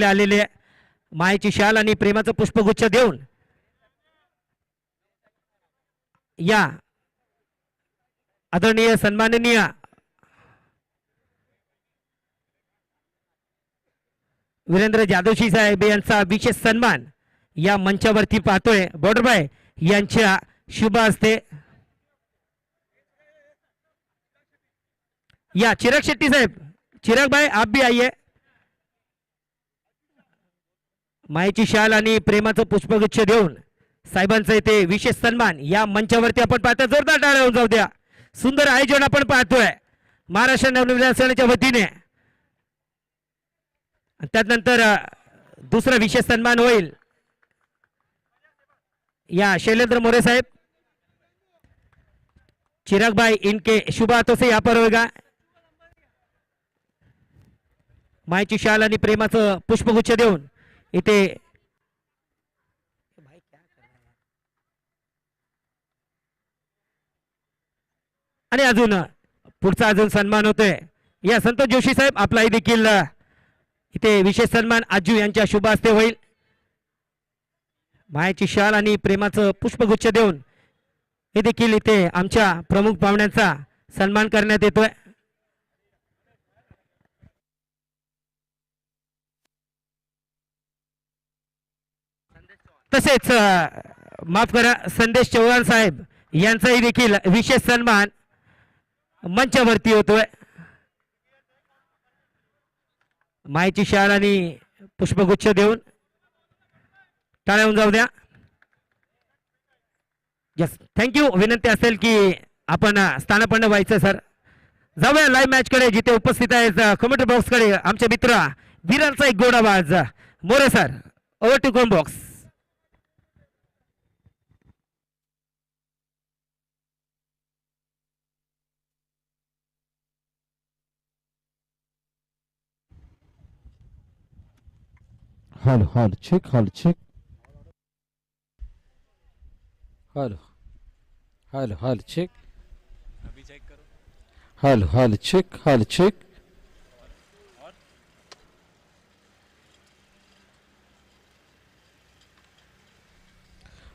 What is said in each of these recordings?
आलेले मायेची शाल आणि प्रेमाचं पुष्पगुच्छ देऊन या आदरणीय सन्माननीय वीरेंद्र जाधवशी साहेब यांचा विशेष सन्मान या मंचावरती पाहतोय बॉर्डरबाय यांच्या शुभ हस्ते। या चिराग शेट्टी साहेब, चिराग भाई आप भी आइए। मायेची शाल आणि प्रेमाचं पुष्पगुच्छ देऊन साहेबांचा इथे विशेष सन्मान या मंचावरती आपण पाहतो। जोरदार टाळ्या होऊन जाऊ द्या। सुंदर आयोजन आपण पाहतोय महाराष्ट्र नवनिर्माण सेनेच्या वतीने। त्यानंतर दुसरा विशेष सन्मान होईल या शैलेंद्र मोरे साहेब। चिराग भाई इनके शुभ हाथों से यहाँ पर होगा। मायेची शाल आणि प्रेमाचं पुष्पगुच्छ देऊन इथे आणि अजून पुढचा अजून सन्मान होतोय या संतोष जोशी साहेब आपलाही देखील इथे विशेष सन्मान आजू यांच्या शुभ हस्ते होईल। मायेची शाल आणि प्रेमाचं पुष्पगुच्छ देऊन हे देखील इथे आमच्या प्रमुख पाहुण्यांचा सन्मान करण्यात येतोय। तसेच माफ करा संदेश चव्हाण साहेब यांचाही देखील विशेष सन्मान मंचावरती होतोय। मायेची शाल आणि पुष्पगुच्छ देऊन टाळ्या होऊन जाऊ द्या। Yes thank you. विनंती असेल की आपण स्थानापन्न व्हायचं सर। जाऊया लाईव्ह मॅच कडे जिथे उपस्थित आहेत कमेंट बॉक्स कडे आमचे मित्र वीरांचा एक गोड आवाज More sir. Over to com box. Hello hello check hello check hello hello hello check अभी चेक करो। Hello hello check hello check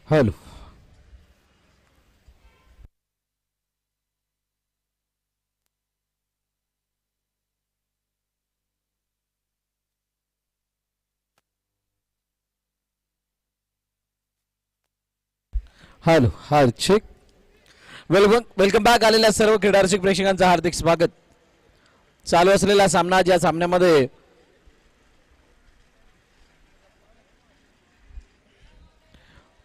hello hello hello check welcome back आलेल्या सर्व क्रीडारसिक प्रेक्षकांचं हार्दिक स्वागत। चालू असलेला सामना ज्या सामन्यामध्ये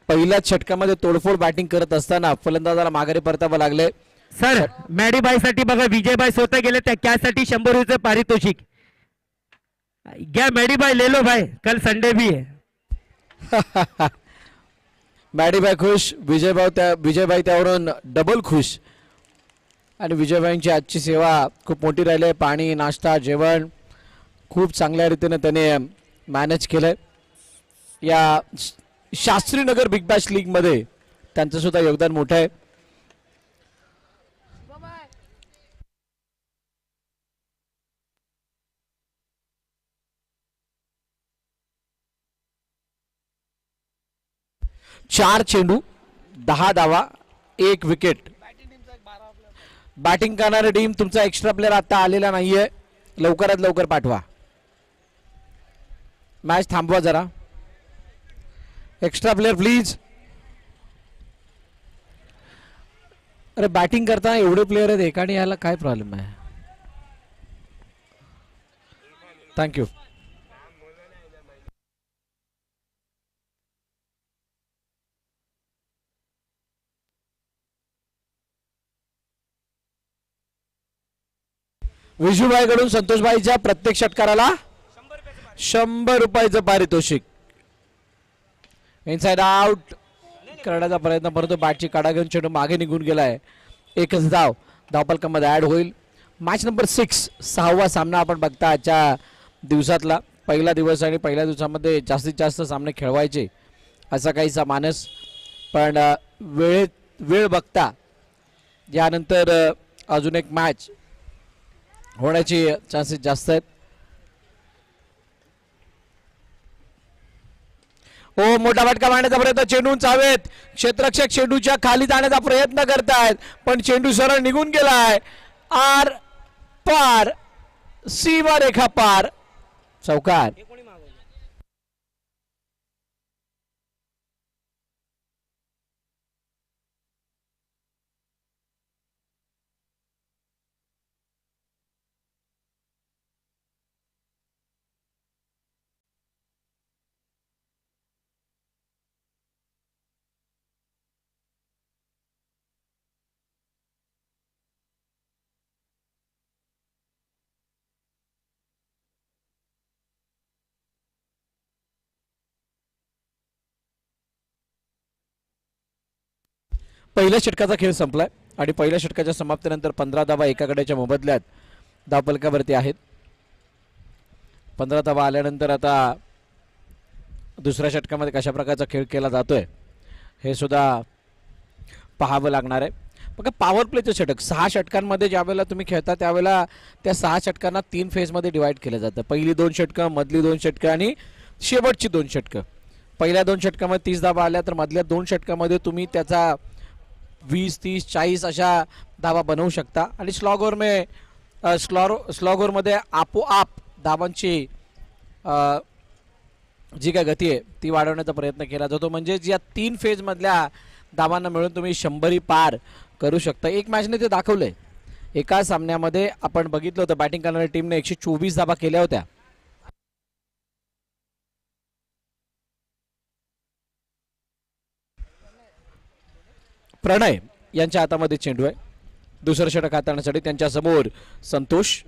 पहिल्या षटकामध्ये तोडफोड बॅटिंग करत असताना फलंदाजाला माघारी परतावं लागले। सर मॅडीबाई साठी बघा विजयबाई स्वतः गेले त्या कॅचसाठी 100 रुपये पारितोषिक घ्या। मॅडीबाई ले लो भाई कल संडे भी है। मॅडीबाई खुश, विजयबाई त्यावरून डबल खुश। आणि विजयबाईंची आजची सेवा खूप मोठी राहिली आहे। पाणी नाश्ता जेवण खूप चांगल्या रीतीने त्याने मॅनेज केलंय। या शास्त्रीनगर बिग बॅश लीग मध्ये त्यांचं सुद्धा योगदान मोठं आहे। चार चेंडू 10 धावा 1 विकेट। बॅटिंग करणारी टीम तुमचा एक्स्ट्रा प्लेयर आता आलेला नाहीये, लवकरात लवकर पाठवा। मॅच थांबवा जरा, एक्स्ट्रा प्लेयर प्लीज। अरे बॅटिंग करताना एवढे प्लेयर आहेत एकाने यायला काय प्रॉब्लेम आहे? थँक्यू। विजूभाई कडून संतोषभाईच्या प्रत्येक षटकाराला 100 रुपयाचं पारितोषिक। इनसाइड आउट करण्याचा प्रयत्न परंतु बॅटची काढा घेऊन चेंडू मागे निघून गेलाय। एकच धाव धावफलकामध्ये ऍड होईल। मॅच नंबर 6 6वा सामना आपण बघता आजच्या दिवसातला। पहिला दिवस आणि पहिल्या दिवसामध्ये जास्तीत जास्त सामने खेळवायचे असा काहीसा मानस, पण वेळ बघता यानंतर अजून एक मॅच होण्याची चान्सेस जास्त आहेत। हो, मोठा फटका मारण्याचा प्रयत्न, चेंडू चावेत, क्षेत्ररक्षक चेंडूच्या खाली जाण्याचा प्रयत्न करतायत पण चेंडू सरळ निघून गेलाय आर पार, सीमा रेखा पार, चौकार. पहिल्या षटकाचा खेळ संपलाय आणि पहिल्या षटकाच्या समाप्तीनंतर 15 धावा एका गड्याच्या मोबदल्यात धावफलकावरती आहेत. 15 धावा आल्यानंतर आता दुसऱ्या षटकामध्ये कशा प्रकारचा खेळ केला जातोय हे सुद्धा पाहावं लागणार आहे. बघा, पॉवर प्लेचं षटक 6 षटकांमध्ये ज्यावेळेला तुम्ही खेळता त्यावेळेला त्या 6 षटकांना 3 फेजमध्ये डिवाइड केलं जातं. पहिली 2 षटकं, मधली 2 षटकं आणि शेवटची 2 षटकं. पहिल्या 2 षटकामध्ये 30 धावा आल्या तर मधल्या 2 षटकामध्ये तुम्ही त्याचा 20, 30, 40 अशा धावा बनवू शकता आणि स्लॉगरमध्ये आपोआप धावांची जी काय गती आहे ती वाढवण्याचा प्रयत्न केला जातो. म्हणजे या 3 फेजमधल्या धावांना मिळून तुम्ही 100 पार करू शकता. एक मॅचने ते दाखवलंय. एका सामन्यामध्ये आपण बघितलं होतं बॅटिंग करणाऱ्या टीमने 124 धावा केल्या होत्या. प्रणय यांच्या हातामध्ये चेंडू आहे. दुसरं षटक हाताळण्यासाठी त्यांच्या समोर संतोष.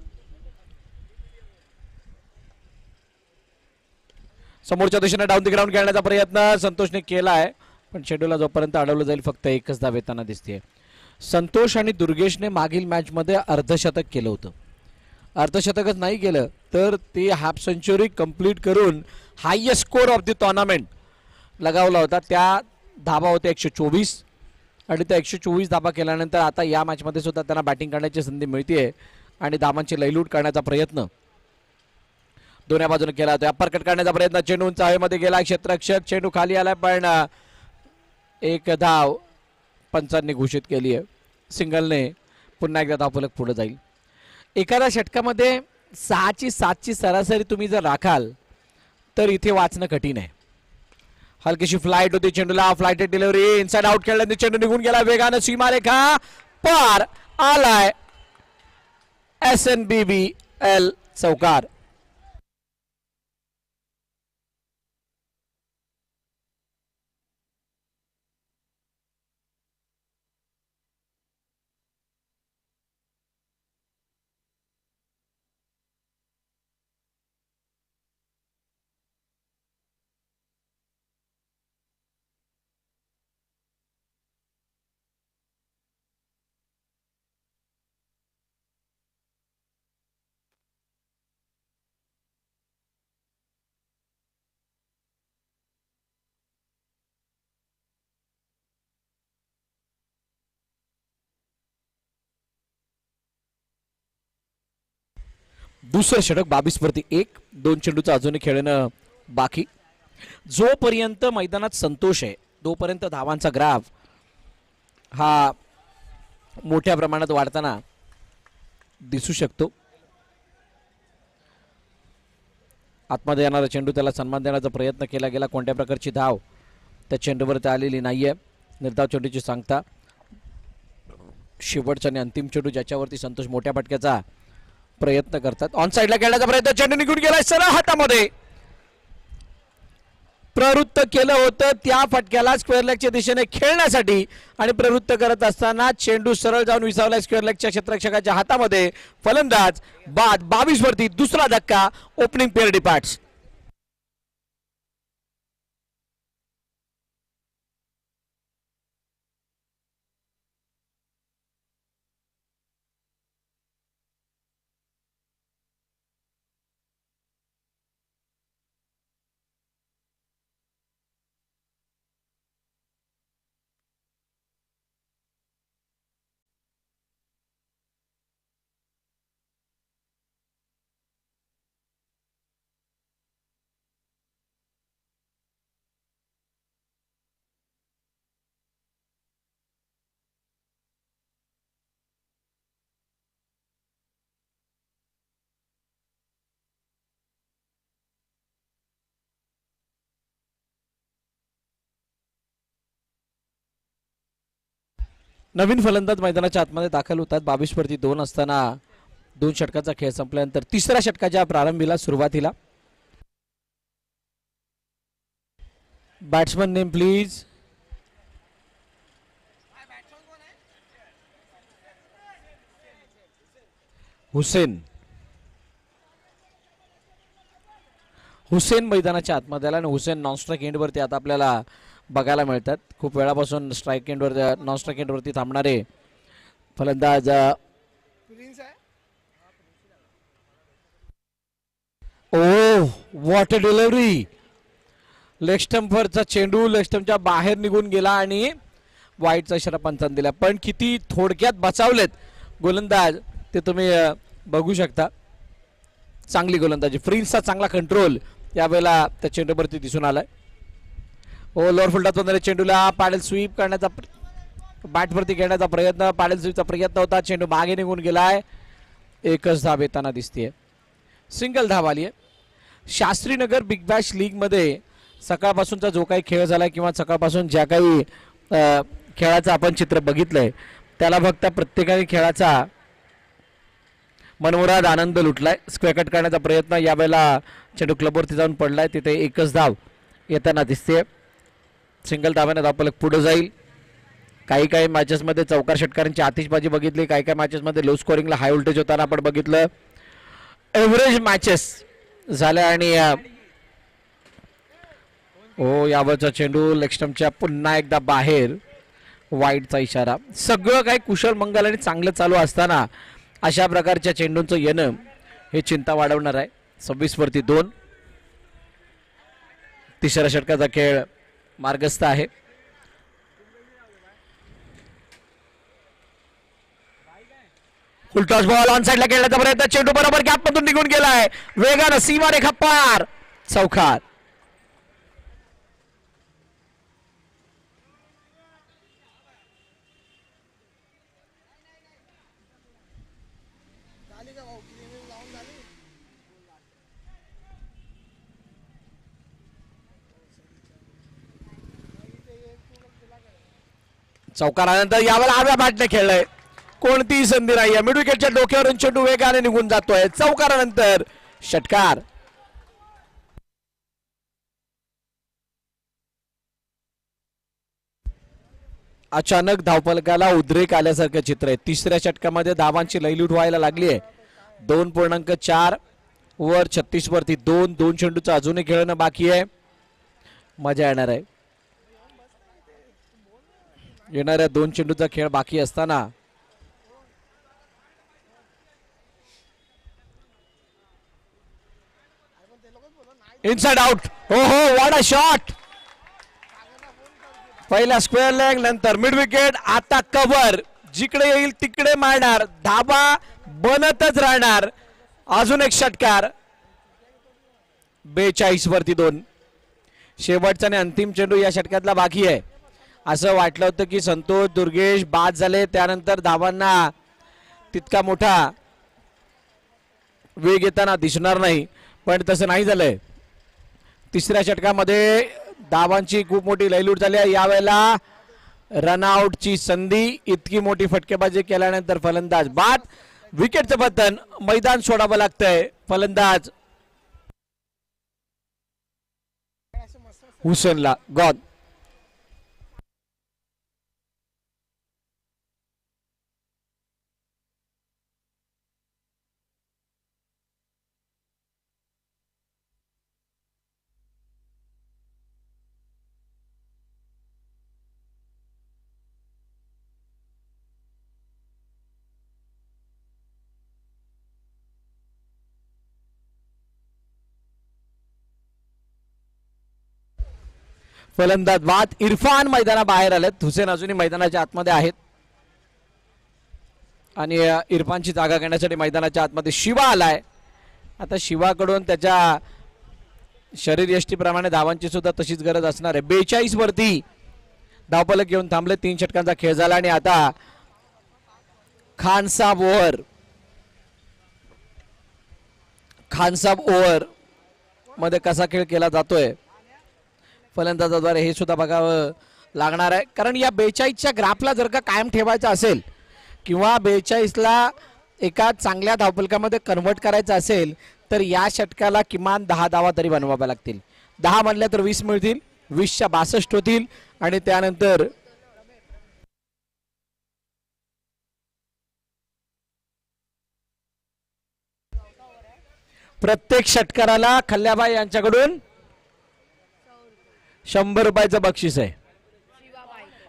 समोरच्या दिशेने डाऊन द ग्राउंड खेळण्याचा प्रयत्न संतोषने केला आहे पण चेंडूला जोपर्यंत अडवलं जाईल फक्त एकच धाव येताना दिसते. संतोष आणि दुर्गेशने मागील मॅचमध्ये अर्धशतक केलं होतं. अर्धशतकच नाही केलं तर ते हाफ सेंचुरी कंप्लीट करून highest score of the tournament लगावला होता. त्या धावा होत्या 124 आणि त्या 124 धावा केल्यानंतर आता या मॅचमध्ये सुद्धा त्यांना बॅटिंग करण्याची संधी मिळते आणि धावांची लयलूट करण्याचा प्रयत्न दोन्ही बाजूने केला होता. अप्पर कट करण्याचा प्रयत्न, चेंडू उंच हवेमध्ये गेला, क्षेत्ररक्षक चेंडू खाली आलाय पण एक धाव पंचांनी घोषित केली आहे. सिंगलने पुन्हा एकदा धावफलक पुढे जाईल. एखाद्या षटकामध्ये 6ची 7ची सरासरी तुम्ही जर राखाल तर इथे वाचणं कठीण आहे. हलकीशी फ्लाइट होती चेंडूला, फ्लाइट डिलिव्हरी, इनसाइड आउट खेळल्याने चेंडू निघून गेला वेगानं, सीमारेखा पार आलाय. SNBBL चौकार. दुसरं षटक 22-1. 2 चेंडूचं अजूनही खेळणं बाकी. जोपर्यंत मैदानात संतोष आहे तोपर्यंत धावांचा ग्राफ हा मोठ्या प्रमाणात वाढताना दिसू शकतो. आतमध्ये येणारा चेंडू त्याला सन्मान देण्याचा प्रयत्न केला गेला. कोणत्या प्रकारची धाव त्या चेंडूवरती आलेली नाहीये. निर्धाव चेंडूची सांगता. शेवटचा आणि अंतिम चेंडू ज्याच्यावरती संतोष मोठ्या फटक्याचा प्रयत्न करतात. ऑन साइडला खेळण्याचा प्रयत्न, चेंडू निघून गेलाय सरळ हातामध्ये. प्रवृत्त केलं होतं त्या फटक्याला स्क्वेअर लेगच्या दिशेने खेळण्यासाठी आणि प्रवृत्त करत असताना चेंडू सरळ जाऊन विसावला स्क्वेअर लेगच्या क्षेत्ररक्षकाच्या हातामध्ये. फलंदाज बाद. 22 दुसरा धक्का. Opening pair departs. नवीन फलंदाज मैदानाच्या आतमध्ये दाखल होतात. 22-2 असताना 2 षटकाचा खेळ संपल्यानंतर तिसऱ्या षटकाच्या प्रारंभीला सुरुवातीला बॅट्समन नेम प्लीज. हुसेन मैदानाच्या आतमध्ये आला आणि हुसेन नॉन स्ट्राईक एंडवरती आता आपल्याला बघायला मिळतात. खूप वेळापासून स्ट्राईक एंडवर नॉन स्ट्राईक एंडवरती थांबणारे फलंदाज. ओ व्हॉट अ डिलिव्हरी. लेग स्टंपवरचा चेंडू लेग स्टंपच्या बाहेर निघून गेला आणि वाईटचा इशारा पंचांनी दिला. पण किती थोडक्यात बचावलेत गोलंदाज ते तुम्ही बघू शकता. चांगली गोलंदाजी. फ्रिन्सचा चांगला कंट्रोल यावेळेला त्या चेंडूवरती दिसून आलाय. ओ लोअर फुलटात वगैरे चेंडूला पॅडल स्वीप करण्याचा बॅटवरती घेण्याचा प्रयत्न. पॅडल स्वीपचा प्रयत्न होता. चेंडू मागे निघून गेलाय. एकच धाव येताना दिसतीये. सिंगल धाव आली आहे. शास्त्रीनगर बिग बॅश लीग मध्ये सकाळपासूनचा जो काही खेळ झालाय किंवा सकाळपासून ज्या काही खेळाचं आपण चित्र बघितलंय त्याला फक्त प्रत्येकाने खेळाचा मनमुराद आनंद लुटलाय. स्क्वेअर कट करण्याचा प्रयत्न यावेळेला चेंडू क्लबवरती जाऊन पडलाय. तिथे एकच धाव येताना दिसते. सिंगल धाव्याने धावफलक पुढे जाईल. काही मॅचेसमध्ये चौकार षटकारांची आतिषबाजी बघितली. काही मॅचेसमध्ये लो स्कोरिंगला हाय व्होल्टेज होताना आपण बघितलं. एव्हरेज मॅचेस झाल्या आणि यावरचा चेंडू लेग स्टंपच्या पुन्हा एकदा बाहेर. वाईटचा इशारा. सगळं काही कुशल मंगल आणि चांगलं चालू असताना अशा प्रकारच्या चेंडूंचं येणं हे चिंता वाढवणार आहे. 26-2 तिसऱ्या षटकाचा खेळ मार्गस्थ आहे. फुलटॉस बॉल ऑन साइडला खेळण्याचा प्रयत्न. चेंडू बरोबर गॅपमधून निघून गेलाय. वेगानं सीमारेखा पार. चौकार. चौकारानंतर यावेळेला आव्या बॅटने खेळलंय. कोणतीही संधी नाही. मिड विकेटच्या डोक्यावरून चेंडू वेगाने निघून जातोय. चौकारानंतर षटकार. अचानक धावफलकाला उद्रेक आल्यासारखं चित्र आहे. तिसऱ्या षटकामध्ये धावांची लयलूट व्हायला लागली आहे. 2.4 वर 36-2. 2 चेंडूचं अजूनही खेळणं बाकी आहे. मजा येणार आहे. येणाऱ्या 2 चेंडूचा खेळ बाकी असताना इनसाइड आउट. हो व्हाट अ शॉट. पहिला स्क्वेअर लेग नंतर मिड विकेट. आता कव्हर. जिकडे येईल तिकडे मारणार. धाबा बनतच राहणार. अजून एक षटकार. 42-2. शेवटचा आणि अंतिम चेंडू या षटकातला बाकी आहे. असं वाटलं होतं की संतोष दुर्गेश बाद झाले त्यानंतर धावांना तितका मोठा वेग येताना दिसणार नाही. पण तसं नाही झालंय. तिसऱ्या षटकामध्ये धावांची खूप मोठी लयलूट झाली आहे. यावेळेला रनआउटची संधी. इतकी मोठी फटकेबाजी केल्यानंतर फलंदाज बाद. विकेटचं पतन. मैदान सोडावं लागतंय. फलंदाज हुसेनला. गॉन. फलंदाज बाद. इरफान मैदानाबाहेर आलेत. हुसेन अजूनही मैदानाच्या आतमध्ये आहेत आणि इरफानची जागा घेण्यासाठी मैदानाच्या आतमध्ये शिवा आलाय. आता शिवाकडून त्याच्या शरीर यष्टीप्रमाणे धावांची सुद्धा तशीच गरज असणार आहे. 42 धावफलक घेऊन थांबले. 3 षटकांचा खेळ झाला आणि आता खानसाब ओव्हर मध्ये कसा खेळ केला जातोय फलंदाजाद्वारे हे सुद्धा बघावं लागणार आहे, कारण या 42च्या ग्राफला जर का कायम ठेवायचं असेल किंवा 42ला एका चांगल्या धावफलकामध्ये कन्वर्ट करायचं असेल तर या षटकाला किमान 10 धावा तरी बनवाव्या लागतील. 10 म्हणल्या तर 20 मिळतील, 20च्या 62 होतील आणि त्यानंतर प्रत्येक षटकाराला खल्ल्याबाई यांच्याकडून 100 रुपयाचं बक्षीस आहे.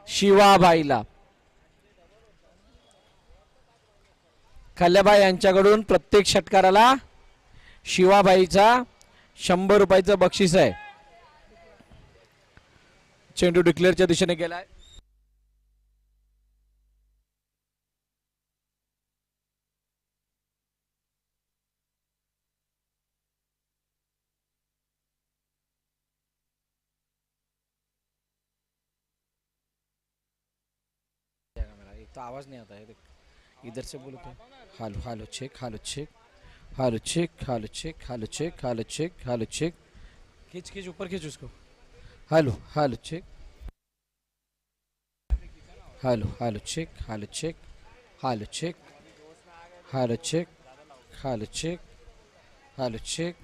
शिवाबाईला खल्ल्याबाई यांच्याकडून प्रत्येक षटकाराला शिवाबाईचा 100 रुपयाचं बक्षीस आहे. चेंडू डिक्लेअरच्या दिशेने गेलाय. तो आवाज नहीं आता है, इधर से बोलो तो. Hello hello check hello check hello check hello check hello check hello check hello check खींच खींच ऊपर खींच उसको. Hello hello check hello hello check hello check hello check hello check hello check hello check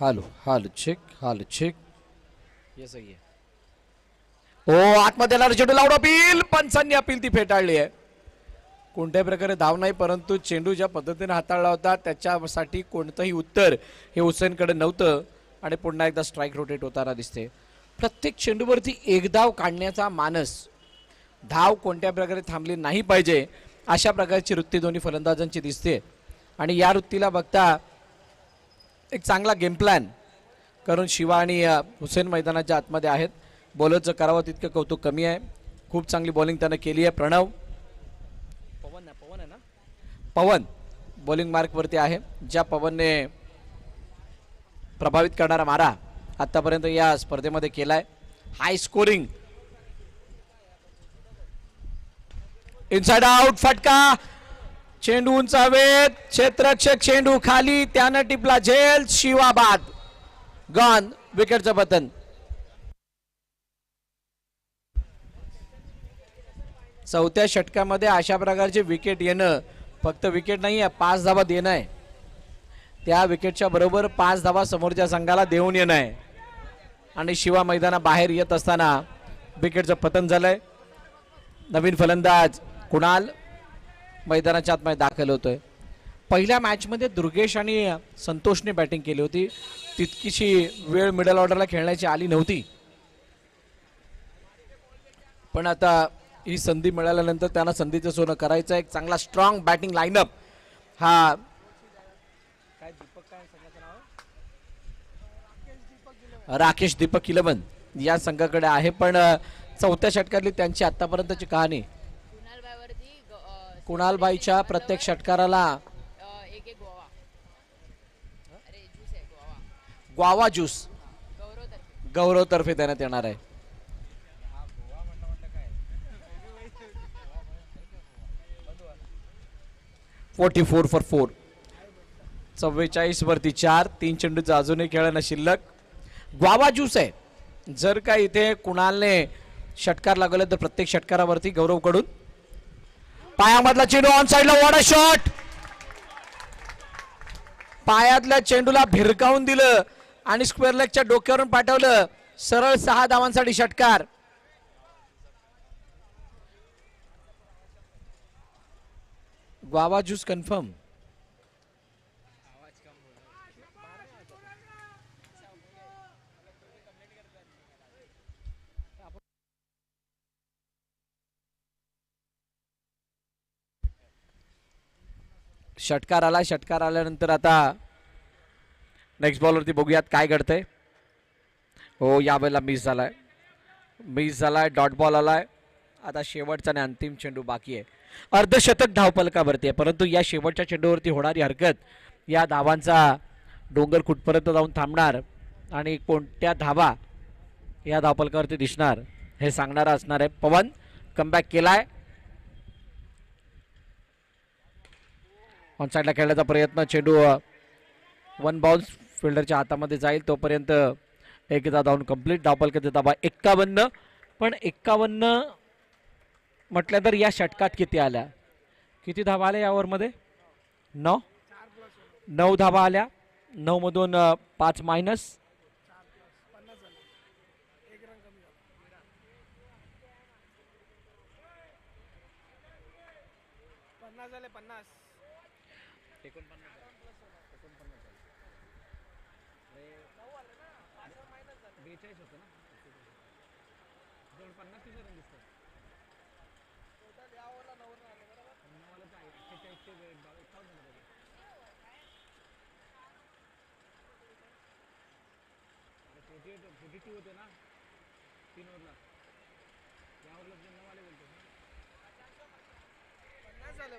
hello hello check hello check. ये सही आहे. ओ आतमध्ये येणार चेंडू लावून अपील, पंचांनी अपील ती फेटाळली आहे. कोणत्याही प्रकारे धाव नाही, परंतु चेंडू ज्या पद्धतीने हाताळला होता त्याच्यासाठी कोणतंही उत्तर हे हुसेनकडे नव्हतं आणि पुन्हा एकदा स्ट्राईक रोटेट होताना दिसते. प्रत्येक चेंडूवरती एक धाव काढण्याचा मानस, धाव कोणत्या प्रकारे थांबली नाही पाहिजे अशा प्रकारची वृत्ती दोन्ही फलंदाजांची दिसते. आणि या वृत्तीला बघता एक चांगला गेम प्लॅन करून शिवा आणि हुसेन मैदानाच्या आतमध्ये आहेत. बॉलरचं करावं तितकं कौतुक कमी आहे. खूप चांगली बॉलिंग त्यानं केली आहे. पवन आहे ना, पवन बॉलिंग मार्कवरती आहे. ज्या पवनने प्रभावित करणारा मारा आतापर्यंत या स्पर्धेमध्ये केलाय. हाय स्कोरिंग, इनसाइड आउट फटका, चेंडू उंच हवेत, क्षेत्ररक्षक चेंडू खाली, त्यानं टिपला झेल, शिवाबाद गॉन, विकेटचं पतन. चौथ्या षटकामध्ये अशा प्रकारचे विकेट येणं, फक्त विकेट नाही आहे, 5 धावा देणं आहे. त्या विकेटच्या बरोबर 5 धावा समोरच्या संघाला देऊन येणं आहे. आणि शिवा मैदाना बाहेर येत असताना विकेटचं पतन झालंय. नवीन फलंदाज कुणाल मैदानाच्या आतमध्ये दाखल होतोय. पहिल्या मॅचमध्ये दुर्गेश आणि संतोषने बॅटिंग केली होती. तितकीशी वेळ मिडल ऑर्डरला खेळण्याची आली नव्हती, पण आता ही संधी मिळाल्यानंतर त्यांना संधीचं सोनं करायचं. एक चांगला स्ट्रॉंग बॅटिंग लाईनअप हा राकेश दीपक 11 या संघाकडे आहे. पण चौथ्या षटकातली त्यांची आतापर्यंतची कहाणी, कुणालबाईच्या प्रत्येक षटकाराला ग्वावा ज्यूस गौरव तर्फे देण्यात येणार आहे. फोर्टी 44 फॉर 4, 44 वरती 4, 3 चेंडूचा अजूनही खेळणं शिल्लक. ग्वावा ज्यूस आहे. जर का इथे कुणालने षटकार लागले तर प्रत्येक षटकारावरती गौरव कडून पायामधला चेंडू ऑन साइडला, वॉट शॉट, पायातल्या चेंडूला भिरकावून दिलं आणि स्क्वेअर लेगच्या डोक्यावरून पाठवलं. सरळ 6 धावांसाठी षटकार. Guava juice confirm. षटकार आला. षटकार आल्यानंतर आता नेक्स्ट बॉलवरती बघूयात काय घडतंय. हो, या वेळेला मिस झालाय, डॉट बॉल आलाय. आता शेवटचा आणि अंतिम चेंडू बाकी आहे. अर्धशतक धावफलकावरती आहे, परंतु या शेवटच्या चेंडूवरती होणारी हरकत या धावांचा डोंगर कुठपर्यंत जाऊन थांबणार आणि कोणत्या धावा या धावफलकावरती दिसणार हे सांगणारा असणार आहे. पवन कमबॅक केलाय. ऑन साइडला खेळण्याचा प्रयत्न, चेंडू 1 बाउन्स फिल्डरच्या हातामध्ये जाईल तोपर्यंत एकदा धावून कंप्लीट. धावफलकाचा धाबा 51. पण 51 म्हटलं तर या षटकात किती आल्या, किती धावा आल्या या ओव्हरमध्ये? 9 धावा आल्या. 9 मधून 5 मायनस.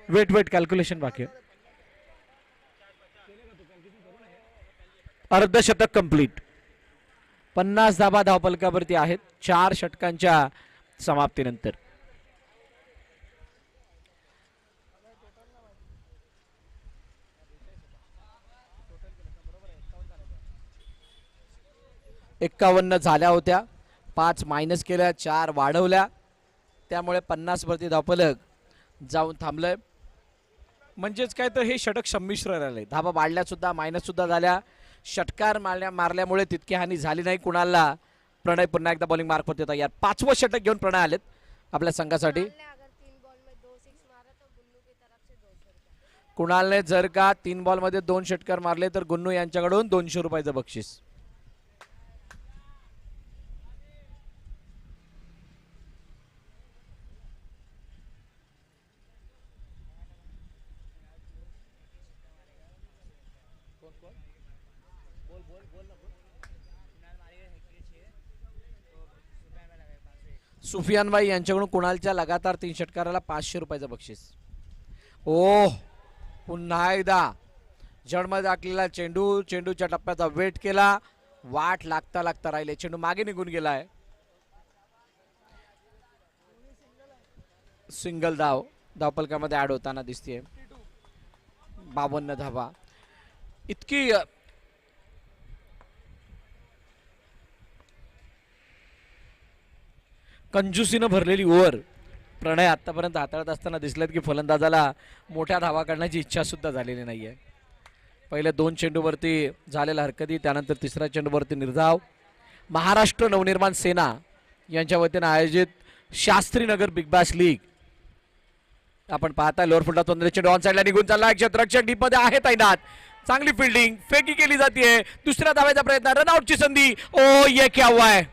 वेट कॅल्क्युलेशन बाकी आहे. अर्धशतक कंप्लीट. 50 धाबा धावफलकावरती आहेत 4 षटकांच्या समाप्तीनंतर. एक्कावन्न झाल्या होत्या, 5 मायनस केल्या, 4 वाढवल्या, त्यामुळे 50 वरती धावफलक जाऊन थांबलंय. म्हणजेच काय तर हे षटक संमिश्र राहिले. धाबा वाढल्या सुद्धा, मायनस सुद्धा झाल्या. षटकार मारल्यामुळे तितकी हानी झाली नाही कुणालला. प्रणय पुन्हा एकदा बॉलिंग मार्क होते तयार. 5वं षटक घेऊन प्रणय आलेत आपल्या संघासाठी. कुणालने जर का 3 बॉलमध्ये 2 षटकार मारले तर गुन्नू यांच्याकडून 200 रुपयाचं बक्षीस. सुफियान भाई यांच्याकडून कुणालच्या लगातार 3 षटकाराला 500 रुपयाचं बक्षीस. ओह, पुन्हा एकदा जडमध्ये टाकलेला चेंडूच्या टप्प्याचा वेट केला, वाट लागता लागता राहिले, चेंडू मागे निघून गेलाय. सिंगल धावफलकामध्ये ऍड होताना दिसतेय. 52 धावा. इतकी कंजूसीनं भरलेली ओव्हर प्रणय आतापर्यंत हाताळत असताना दिसलेत की फलंदाजाला मोठ्या धावा काढण्याची इच्छा सुद्धा झालेली नाहीये. पहिले 2 चेंडूवरती झालेल्या हरकती, त्यानंतर 3ऱ्या चेंडूवरती निर्धाव. महाराष्ट्र नवनिर्माण सेना यांच्या वतीने आयोजित शास्त्रीनगर बिग बॅश लीग आपण पाहताय. लोअर फुलटा तोंदरे चेंडू ऑन साइडला निघून चालला. क्षेत्ररक्षक डीप मध्ये आहे तैनात. चांगली फिल्डिंग, फेकी केली जाते. दुसऱ्या धावायचा प्रयत्न, रनआउटची संधी. ओ ये क्या हुआ है?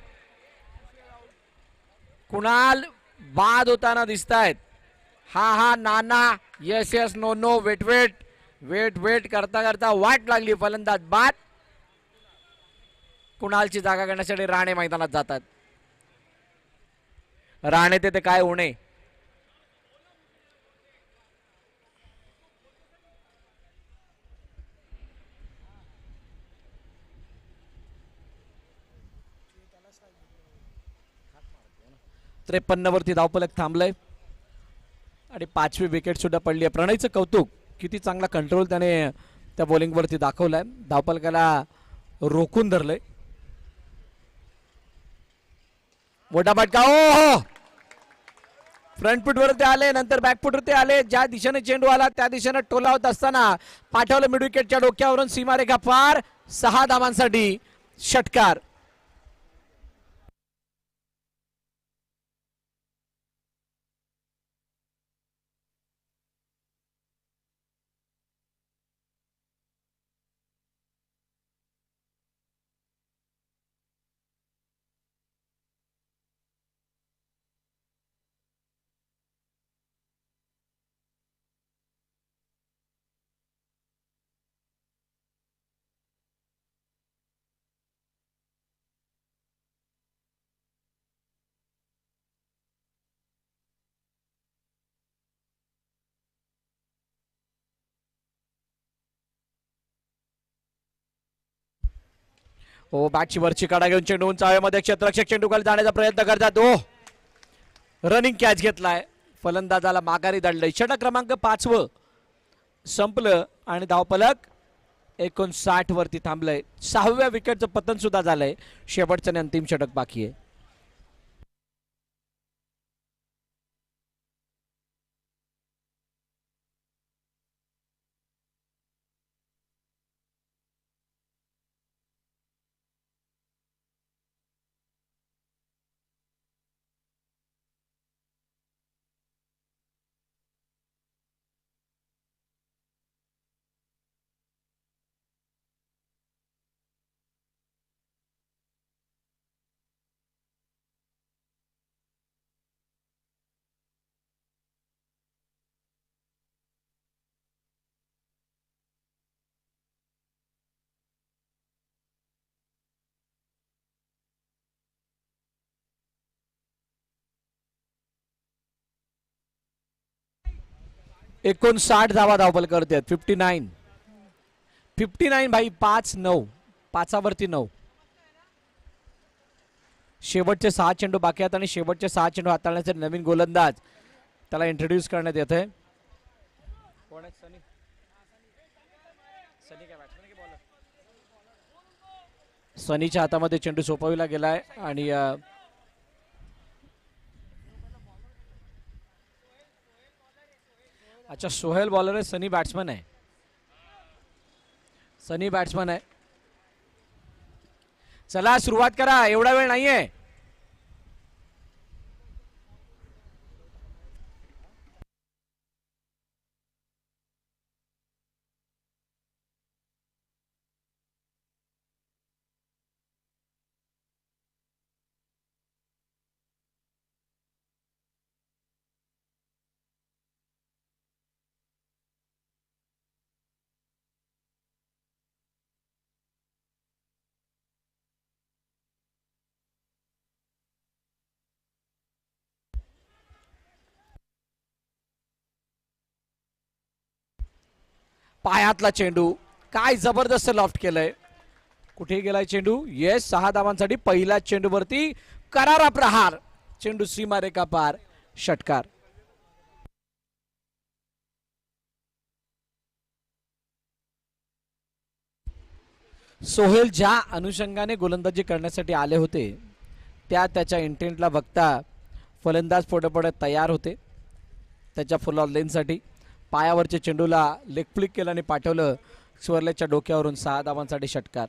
कुणाल बाद होताना दिसतायत. हा नाना, यस नो, वेट करता करता वाट लागली. फलंदाज बाद. कुणालची जागा करण्यासाठी राणे मैदानात जातात. राणे ते काय होणे. त्रेपन्न वरती धावफलक थांबलंय आणि 5वी विकेट सुद्धा पडली आहे. प्रणयचं कौतुक, किती चांगला कंट्रोल त्याने त्या बॉलिंगवरती दाखवलाय. धावफलकाला रोखून धरलंय. मोठा फटका. ओ फ्रंट फुट वरती आले, नंतर बॅक फुट वरती आले. ज्या दिशेने चेंडू आला त्या दिशेने टोला होत असताना पाठवलं मिड विकेटच्या डोक्यावरून. सीमारेखा पार. 6 धावांसाठी षटकार. ओ बॅटची वरची काढा घेऊन चेंडू चाव्यामध्ये क्षेत्ररक्षक चेंडू खाली जाण्याचा प्रयत्न करतात. ओ रनिंग कॅच घेतलाय. फलंदाजाला माघारी धाडलंय. षटक क्रमांक 5 संपलं आणि धावफलक 59 वरती थांबलंय. 6व्या विकेटचं पतन सुद्धा झालंय. शेवटचं आणि अंतिम षटक बाकी आहे. एकोणसाठ धावा धावपल करते. 59 भाई. 5-9. 5वरती 9. शेवटचे 6 चेंडू बाकी आहेत आणि शेवटचे 6 चेंडू हाताळण्याचे नवीन गोलंदाज त्याला इंट्रोड्यूस करण्यात येत आहे. सनीच्या हातामध्ये चेंडू सोपविला गेलाय आणि अच्छा सोहेल बॉलर आहे. सनी बॅट्समन आहे. चला सुरुवात करा. एवढा वेळ नाहीये. पायातला चेंडू काय जबरदस्त लॉफ्ट केलंय. कुठे गेलाय चेंडू. येस 6 धावांसाठी पहिल्या चेंडूवरती करारा प्रहार. चेंडू सीमारेखा पार. षटकार. सोहेल ज्या अनुषंगाने गोलंदाजी करण्यासाठी आले होते त्याच्या इंटेंटला बघता फलंदाज पुढे तयार होते. त्याच्या फुल ऑफ लेनसाठी पायावरच्या चेंडूला लेग फ्लिक केलं आणि पाठवलं स्वर्लेच्या डोक्यावरून. 6 धावांसाठी षटकार.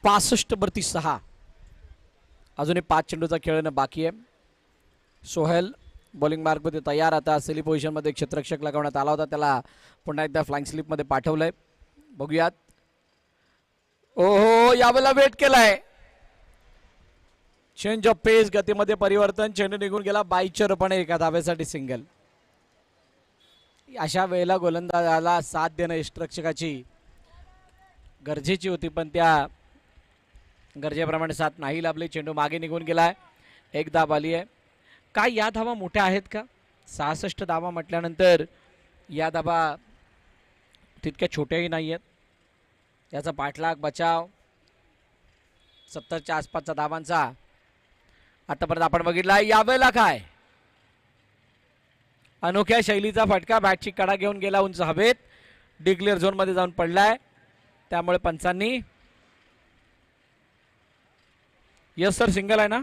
पासष्ट वरती 6. अजून 5 चेंडूचा खेळणं बाकी आहे. सोहेल बॉलिंग मार्कमध्ये तयार. आता सेली पोझिशनमध्ये क्षेत्ररक्षक लगावण्यात आला होता. त्याला पुन्हा एकदा फ्लाइंग स्लिपमध्ये पाठवलंय. बघूयात. ओहो यावेळेला वेट केलाय. चेंज ऑफ पेस. गतीमध्ये परिवर्तन. चेंडू निघून गेला. 22 रूपाने एका धाब्यासाठी सिंगल. अशा वेळेला गोलंदाजाला साथ देणं यष्टिरक्षकाची गरजेची होती पण त्या गरजेप्रमाणे साथ नाही लाभली. चेंडू मागे निघून गेलाय. एक धाव आली आहे. काय या धावा मोठ्या आहेत का. 66 धावा म्हटल्यानंतर या धावा तितक्या छोट्याही नाही आहेत. याचा पाठलाग बचाव 70च्या आसपासचा धावांचा आतापर्यंत आपण बघितला. यावेळेला काय अनोख्या शैलीचा फटका. बॅटची कडा घेऊन गेला उंच हवेत. डिक्लेअर झोन मध्ये जाऊन पडलाय. त्यामुळे पंचांनी यस सर सिंगल आहे ना.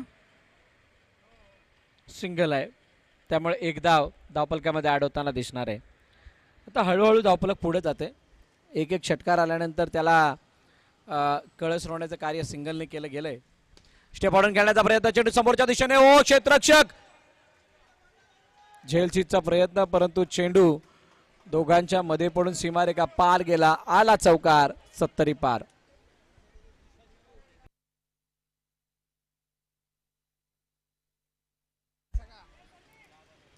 सिंगल आहे. त्यामुळे एक धाव धावपलकामध्ये ॲड होताना दिसणार आहे. आता हळूहळू धावपलक पुढे जाते. एक षटकार आल्यानंतर त्याला कळस रोवण्याचं कार्य सिंगलने केलं गेलंय. स्टेप आउट खेळण्याचा प्रयत्न. चेंडू समोरच्या दिशेने. ओ क्षेत्ररक्षक झेलसीचा प्रयत्न परंतु चेंडू दोघांच्या मध्ये पडून सीमारेखा पार गेला. आला चौकार. 70 पार.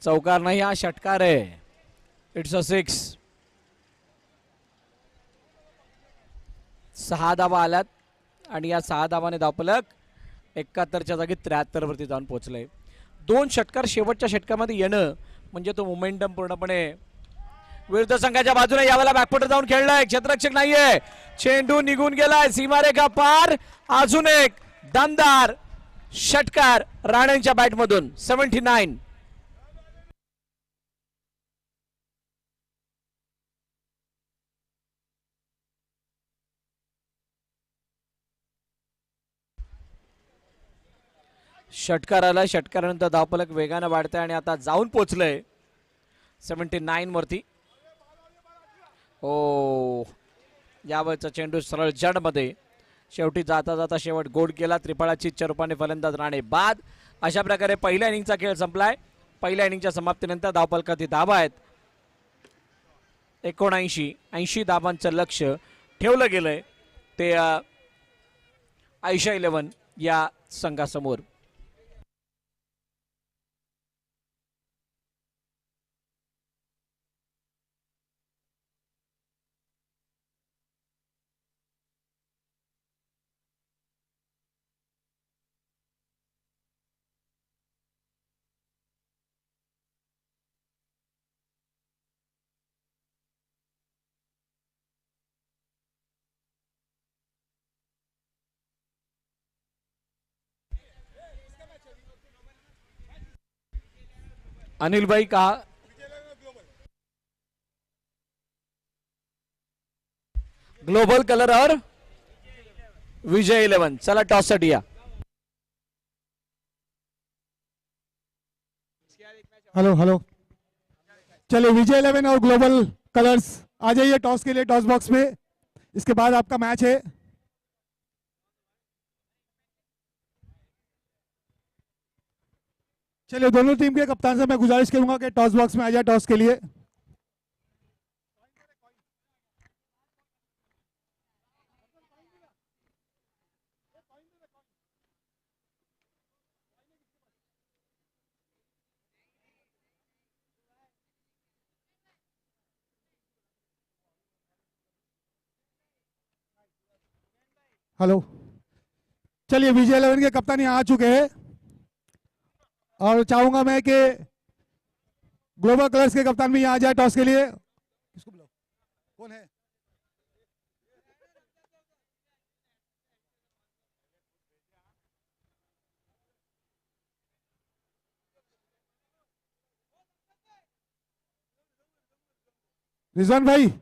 चौकार नाही, हा षटकार आहे. It's a 6. 6 धावा आल्यात आणि या 6 धावाने धावफलक 71च्या जागी 73 वरती जाऊन पोहोचलंय. 2 षटकार शेवटच्या षटकामध्ये येणं म्हणजे तो मोमेंटम पूर्णपणे विरुद्ध संघाच्या बाजूने यावेळेला बॅकफुटर जाऊन खेळलाय. क्षेत्ररक्षक नाहीये, चेंडू निघून गेलाय सीमारेखा पार. अजून एक दमदार षटकार राणेंच्या बॅटमधून. 79. षटकाराला षटकारानंतर धावफलक वेगानं वाढतंय आणि आता जाऊन पोचलंय 79 वरती. ओ, यावेळचा चेंडू सरळ जडमध्ये. शेवटी जाता जाता शेवट गोड केला. त्रिफळाची रूपाने फलंदाज राणे बाद. अशा प्रकारे पहिल्या इनिंगचा खेळ संपलाय. पहिल्या इनिंगच्या समाप्तीनंतर धावफलकातील धावा आहेत 79. 80 धावांचं लक्ष ठेवलं गेलंय ते आयशा 11 या संघासमोर. अनिल भाई कहा ग्लोबल कलर और विजय 11. चला टॉस साठी या. हेलो हेलो, चलिए विजय 11 और ग्लोबल कलर्स आ जाइए टॉस के लिए, टॉस बॉक्स में. इसके बाद आपका मैच है. चलिए दोनों टीम के कप्तान से मैं गुजारिश करूंगा कि टॉस बॉक्स में आ जाए टॉस के लिए. हेलो, चलिए विजय 11 के कप्तान यहाँ आ चुके हैं और चाहूंगा मैं कि ग्लोबल कलर्स के कप्तान भी यहाँ आ जाए टॉस के लिए. किसको बुलाओ, कौन है? रिजवान भाई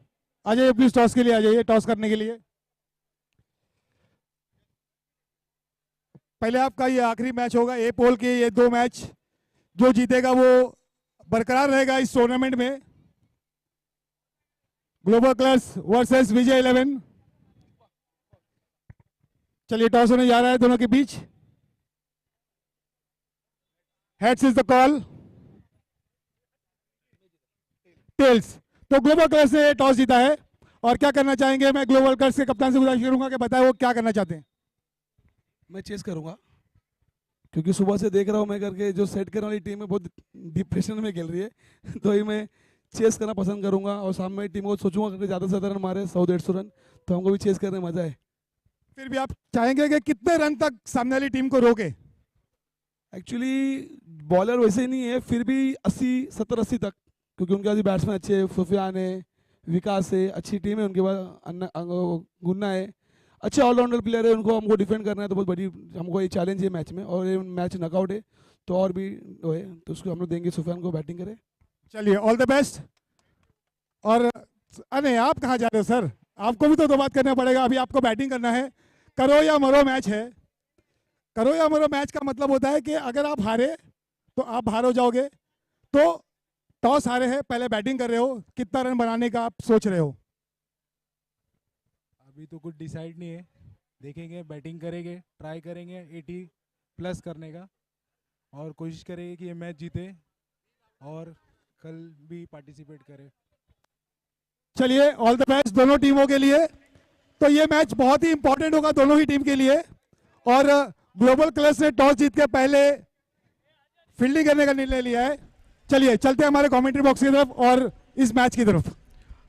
आ जाइए प्लीज, टॉस के लिए आ जाइए, टॉस करने के लिए. पहले आपका ये आखिरी मैच होगा ए पोल के. ये 2 मैच जो जीतेगा वो बरकरार रहेगा इस टूर्नामेंट में. Global Colours versus Vijay 11. चलिए टॉस होने जा रहा है दोनों के बीच. Heads is the call, tails. तो ग्लोबल कलर्स ने टॉस जीता है और क्या करना चाहेंगे, मैं ग्लोबल कलर्स के कप्तान से गुजारिश करूंगा कि बताएं वो क्या करना चाहते हैं. मैं चेस करूंगा क्योंकि सुबह से देख रहा हूँ मैं करके जो सेट करने वाली टीम है बहुत डिप्रेशन में खेल रही है तो ही मैं चेस करना पसंद करूंगा और सामने वाली टीम को सोचूंगा कि ज़्यादा से ज़्यादा रन मारे 100-150 रन, तो हमको भी चेस करने में मजा है. फिर भी आप चाहेंगे कि कितने रन तक सामने वाली टीम को रोके? एक्चुअली बॉलर वैसे ही नहीं है, फिर भी 70-80 तक, क्योंकि उनके पास बैट्समैन अच्छे है. सुफियान है, विकास है, अच्छी टीम है उनके पास. गुन्ना है, अच्छे ऑलराउंडर प्लेयर है. उनको हमको डिफेंड करना है तो बहुत बड़ी हमको ये चैलेंज है मैच में. और ये मैच नॉकआउट है तो और भी वो है, तो उसको हम लोग देंगे सुफियान को बैटिंग करे. चलिए ऑल द बेस्ट. और अरे आप कहाँ जा रहे हो सर, आपको भी तो बात करना पड़ेगा. अभी आपको बैटिंग करना है. करो या मरो मैच है. करो या मरो मैच का मतलब होता है कि अगर आप हारे तो आप बाहर हो जाओगे. तो टॉस हारे हैं, पहले बैटिंग कर रहे हो, कितना रन बनाने का आप सोच रहे हो? अभी तो कुछ डिसाइड नहीं है, देखेंगे, बैटिंग करेंगे, ट्राई करेंगे 80 प्लस करने का और कोशिश करेंगे कि ये मैच जीते और कल भी पार्टिसिपेट करें. चलिए ऑल द बेस्ट दोनों टीमों के लिए. तो ये मैच बहुत ही इंपॉर्टेंट होगा दोनों ही टीम के लिए. और ग्लोबल कलर्स ने टॉस जीत के पहले फील्डिंग करने का निर्णय लिया है. चलिए चलते हैं हमारे कमेंट्री बॉक्स की तरफ और इस मैच की तरफ।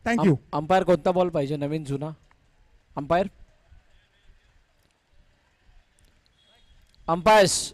Thank you. अंपायर कोणता बॉल पाहिजे, नवीन जुना अंपायर? अंपायर्स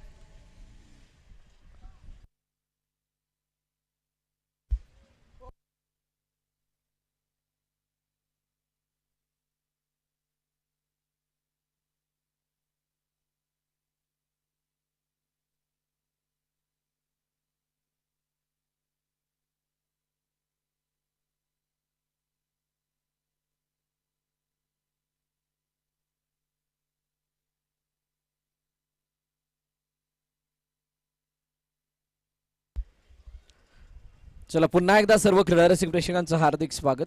चला पुन्हा एकदा सर्व क्रीडा रसिक प्रेक्षकांचं हार्दिक स्वागत.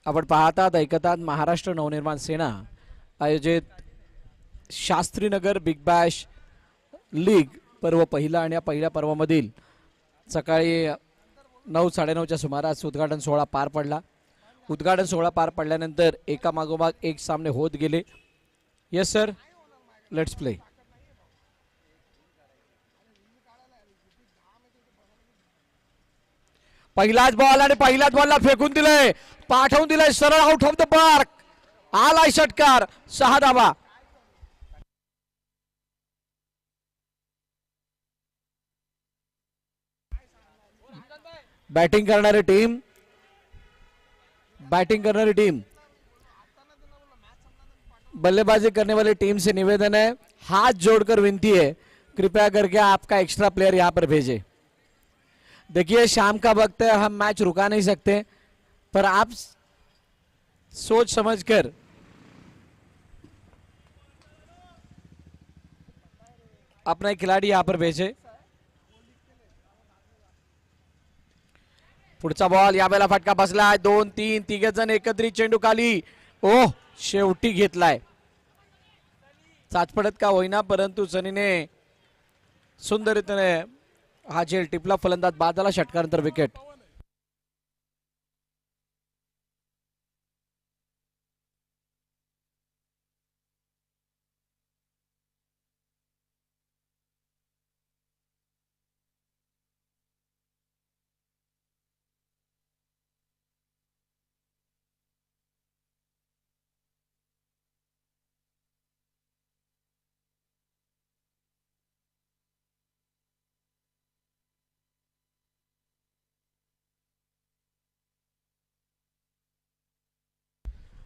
आपण पाहतात ऐकतात महाराष्ट्र नवनिर्माण सेना आयोजित शास्त्रीनगर बिग बॅश लीग पर्व पहिला आणि या पहिल्या पर्वामधील सकाळी 9-9:30च्या सुमारास उद्घाटन सोहळा पार पडला. उद्घाटन सोहळा पार पडल्यानंतर एका मागोमाग एक सामने होत गेले. Yes sir, let's play. पहिलाच बॉल आणि पहिल्याच बॉलला फेकून दिलंय, पाठवून दिलंय सरळ आउट ऑफ द पार्क. आलाय षटकार, 6 धावा. बैटिंग करणारी टीम बल्लेबाजी करने वाली टीम से निवेदन है, हाथ जोड़कर विनती है, कृपया करके आपका एक्स्ट्रा प्लेयर यहां पर भेजे. देखिए शाम का वक्त है, हम मैच रुका नहीं सकते, पर आप सोच समझकर अपना एक खिलाड़ी यहां पर भेजे. पुढचा बॉल यावेळेला फटका बसलाय. 2-3 तिघे जण एकत्रित चेंडू खाली. ओह, शेवटी घेतलाय. चाचपडत का होईना, परंतु सनीने सुंदररीतीने हा झेल टिपला. फलंदाज बादाला षटकानंतर विकेट.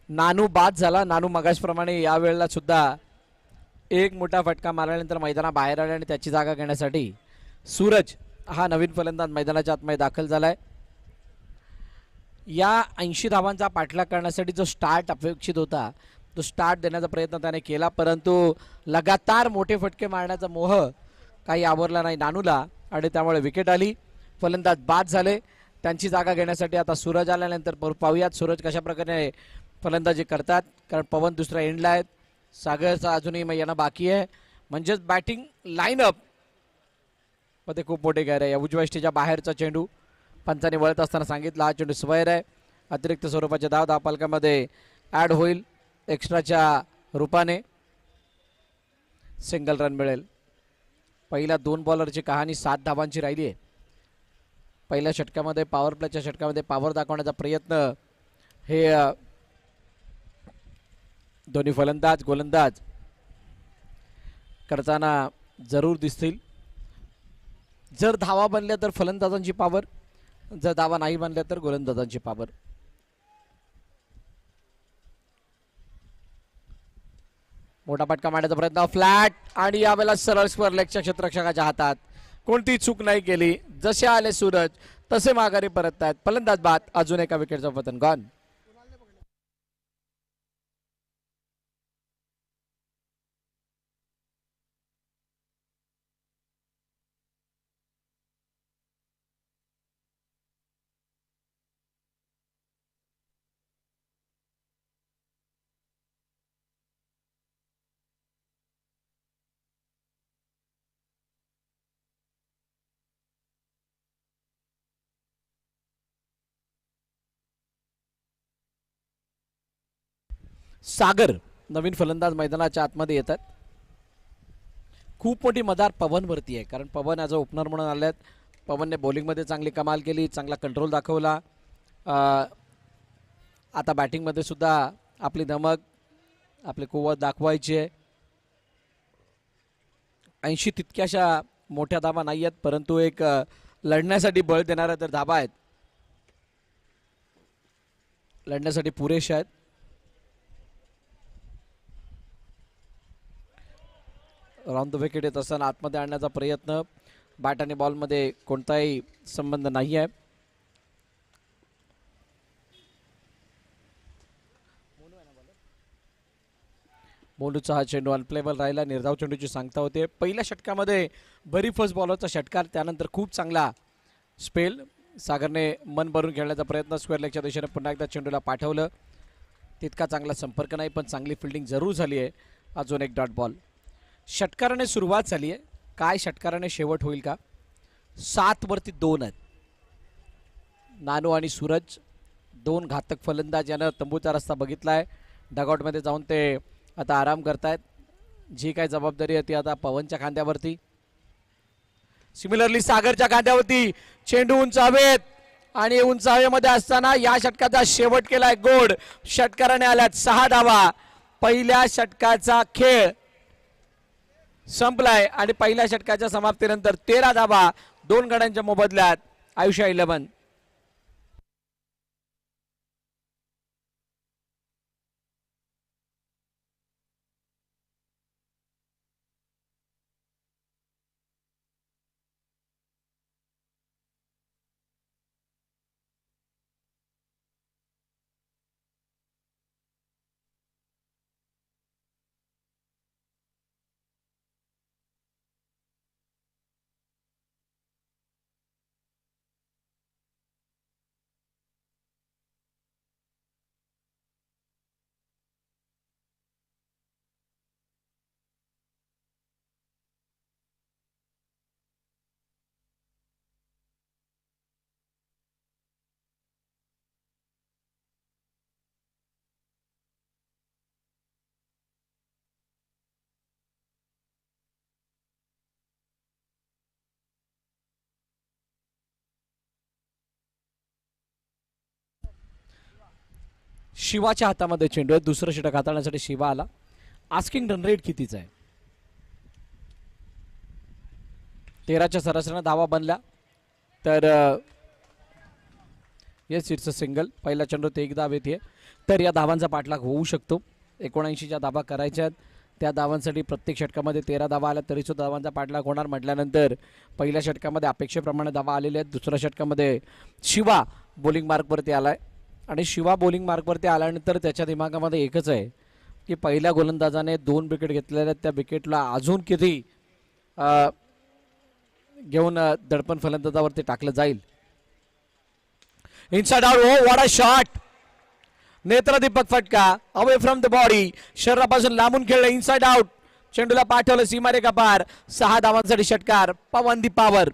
नानू बाद झाला. नानू मगाशप्रमाणे या वेळेला सुद्धा एक मोठा फटका मारल्यानंतर मैदानाबाहेर आले आणि त्याची जागा घेण्यासाठी सूरज हा नवीन फलंदाज मैदानाच्या आतमध्ये दाखल झालाय. या 80 धावांचा पाठलाग करण्यासाठी जो स्टार्ट अपेक्षित होता तो स्टार्ट देण्याचा प्रयत्न त्याने केला, परंतु लगातार मोठे फटके मारण्याचा मोह काही आवरला नाही नानूला आणि त्यामुळे विकेट आली. फलंदाज बाद झाले. त्यांची जागा घेण्यासाठी आता सूरज आल्यानंतर पाहूयात सूरज कशा प्रकारे फलंदाजी करतात, कारण पवन दुसऱ्या एंडला आहेत. सागरचा अजूनही मैदान बाकी आहे. म्हणजेच बॅटिंग लाईनअप मध्ये खूप मोठे गैर आहे. उजव्या यष्टीच्या बाहेरचा चेंडू पंचाने वळत असताना सांगितलं हा चेंडू स्वैर आहे. अतिरिक्त स्वरूपाचे धाव धावपालकामध्ये ॲड होईल. एक्स्ट्राच्या रूपाने सिंगल रन मिळेल. पहिल्या 2 बॉलरची कहाणी 7 धावांची राहिली आहे. पहिल्या षटकामध्ये पॉवर प्लेच्या षटकामध्ये पॉवर दाखवण्याचा प्रयत्न हे दोन्ही फलंदाज गोलंदाज करताना जरूर दिसतील. जर धावा बनल्या तर फलंदाजांची पॉवर, जर धावा नाही बनल्या तर गोलंदाजांची पॉवर. मोठा फटका मारण्याचा प्रयत्न, फ्लॅट आणि यावेळेला सरळ स्क्वेअर लेगच्या क्षेत्ररक्षकाच्या हातात. कोणती चूक नाही केली. जसे आले सूरज तसे माघारी परततात. फलंदाज बाद. अजून एका विकेटचं पतन गॉन. सागर नवीन फलंदाज मैदानाच्या आतमध्ये येतात. खूप मोठी मदार पवन वरती आहे, कारण पवन ॲज अ ओपनर म्हणून आल्यात. पवनने बॉलिंगमध्ये चांगली कमाल केली, चांगला कंट्रोल दाखवला. आता बॅटिंगमध्ये सुद्धा आपली धमक, आपली कुवत दाखवायची आहे. 80 तितक्याशा मोठ्या धाबा नाही आहेत, परंतु एक लढण्यासाठी बळ देणाऱ्या तर धाबा आहेत, लढण्यासाठी पुरेशा आहेत. राऊंड द विकेट येत असताना आतमध्ये आणण्याचा प्रयत्न, बॅट आणि बॉलमध्ये कोणताही संबंध नाही आहे. मोनूचा हा चेंडू अनप्लेबल राहिला. निर्धाव चेंडूची सांगता होते. पहिल्या षटकामध्ये बरी फर्स्ट बॉलरचा षटकार, त्यानंतर खूप चांगला स्पेल. सागरने मन भरून खेळण्याचा प्रयत्न, स्क्वेअर लेगच्या दिशेने पुन्हा एकदा चेंडूला पाठवलं. तितका चांगला संपर्क नाही, पण चांगली फिल्डिंग जरूर झाली आहे. अजून एक डॉट बॉल. षटकाराने सुरुवात झाली आहे, काय षटकाराने शेवट होईल का? 7 वरती 2 आहेत. नानू आणि सूरज दोन घातक फलंदाज, यानं तंबूचा रस्ता बघितलाय. डगआउटमध्ये जाऊन ते आता आराम करतायत. जी काय जबाबदारी आहे ती आता पवनच्या खांद्यावरती. सिमिलरली सागरच्या खांद्यावरती चेंडू उंच हवेत, आणि उंच हवेमध्ये असताना या षटकाचा शेवट केलाय गोड. षटकाराने आल्यात 6 धावा. पहिल्या षटकाचा खेळ संपलाय आणि पहिल्या षटकाच्या समाप्तीनंतर 13 धावा 2 गड्यांच्या मोबदल्यात. आयुष्या 11. शिवाच्या हातामध्ये चेंडू आहे. दुसरं षटक हाताळण्यासाठी शिवा आला. आस्किंग रन रेट कितीचा आहे? 13च्या सरासरीने धावा बनल्या तर येस, इट्स अ सिंगल. पहिला चेंडू ते 1 धाव येते, तर या धावांचा पाठलाग होऊ शकतो. 79च्या धावा करायच्या आहेत. त्या धावांसाठी प्रत्येक षटकामध्ये 13 धावा आल्या तरी सुद्धा धावांचा पाठलाग होणार म्हटल्यानंतर पहिल्या षटकामध्ये अपेक्षेप्रमाणे धावा आलेल्या आहेत. दुसऱ्या षटकामध्ये शिवा बॉलिंग मार्कवरती आलाय, आणि शिवा बॉलिंग मार्कवरती आल्यानंतर त्याच्या दिमागामध्ये एकच आहे की पहिल्या गोलंदाजाने 2 विकेट घेतलेल्या आहेत, त्या विकेटला अजून किती घेऊन दडपण फलंदाजावरती टाकलं जाईल. Inside out. हो, व्हाट अ शॉट. नेत्रदीपक फटका अवे फ्रॉम द बॉडी. शरीरापासून लांबून खेळलं. Inside out. चेंडूला पाठवलं सीमारेखा पार. 6 धावांसाठी षटकार. पवन दी पॉवर.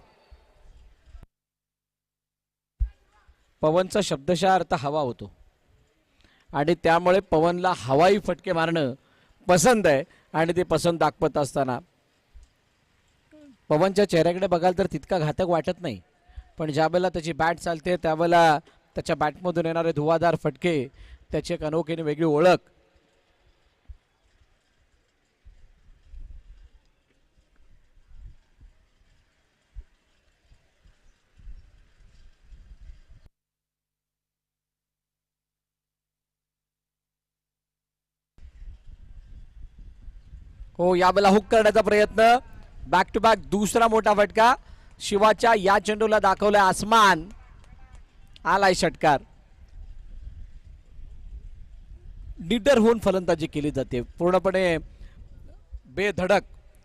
पवनचा शब्दशः अर्थ हवा होतो, आणि त्यामुळे पवनला हवाई फटके मारणं पसंत आहे, आणि ते पसंत दाखवत असताना पवनच्या चेहऱ्याकडे बघाल तर तितका घातक वाटत नाही, पण ज्यावेळेला त्याची बॅट चालते त्यावेळेला त्याच्या बॅटमधून येणारे धुवाधार फटके त्याची एक अनोखी आणि वेगळी ओळख. हो, यावेळेला हुक करण्याचा प्रयत्न. बॅक टू बॅक दुसरा मोठा फटका. शिवाच्या या चेंडूला दाखवलाय आसमान. आलाय षटकार. निडर होऊन फलंदाजी केली जाते, पूर्णपणे बेधडक.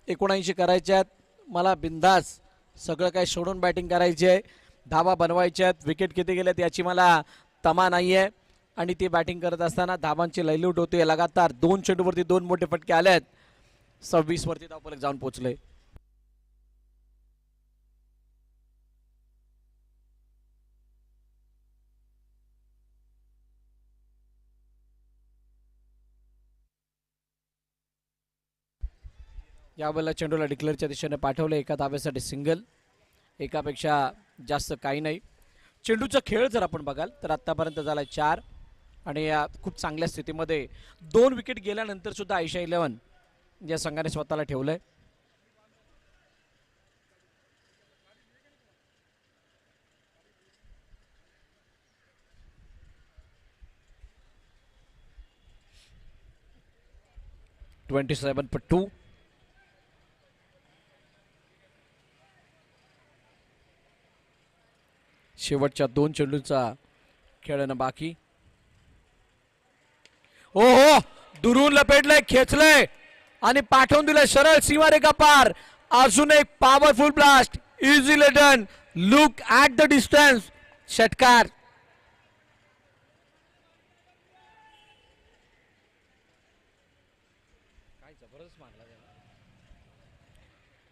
79 करायच्यात मला, बिंदास सगळं काही सोडून बॅटिंग करायची आहे. धावा बनवायच्या आहेत. विकेट किती गेल्यात याची मला तमा नाही आहे, आणि ती बॅटिंग करत असताना धावांची लयलूट होते. लगातार 2 चेंडूवरती 2 मोठे फटके आले आहेत. 26 वरती धावफलक जाऊन पोहोचले. यावेळेला चेंडूला डिक्लेअरच्या दिशेने पाठवले. एका धावेसाठी सिंगल. एकापेक्षा जास्त काही नाही. चेंडूचा खेळ जर आपण बघाल तर आतापर्यंत झाला 4 आणि या खूप चांगल्या स्थितीमध्ये 2 विकेट गेल्यानंतर सुद्धा आयशा 11 या संघाने स्वतःला ठेवलंय. (27 for 2). शेवटच्या 2 चेंडूंचा खेळणं बाकी. हो हो, दुरून लपेटलंय, खेचलंय आणि पाठवून दिलंय सरळ सीमारेखा पार. अजून एक powerful blast. Easily done. Look at the distance. षटकार.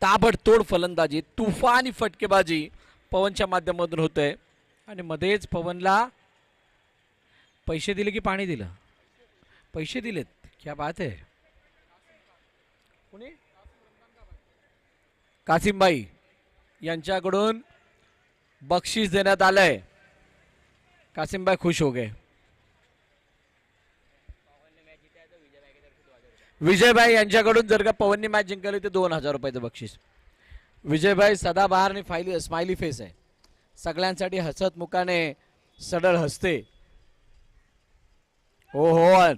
ताबडतोड फलंदाजी, तुफानी फटकेबाजी पवनच्या माध्यमातून होतंय आणि मध्येच पवनला पैसे दिले की पाणी दिलं? पैसे दिलेत. क्या बात आहे. कोणी? कासिमबाई यांच्याकडून बक्षीस देण्यात आलंय. कासिमबाई खुश हो गए. विजयभाई यांच्याकडून जर का पवनने मॅच जिंकली तर 2000 रुपयाचं बक्षीस. विजयभाई सदाबहार आणि स्माइली फेस आहे. सगळ्यांसाठी हसत मुखाने सडळ हसते. हो हो,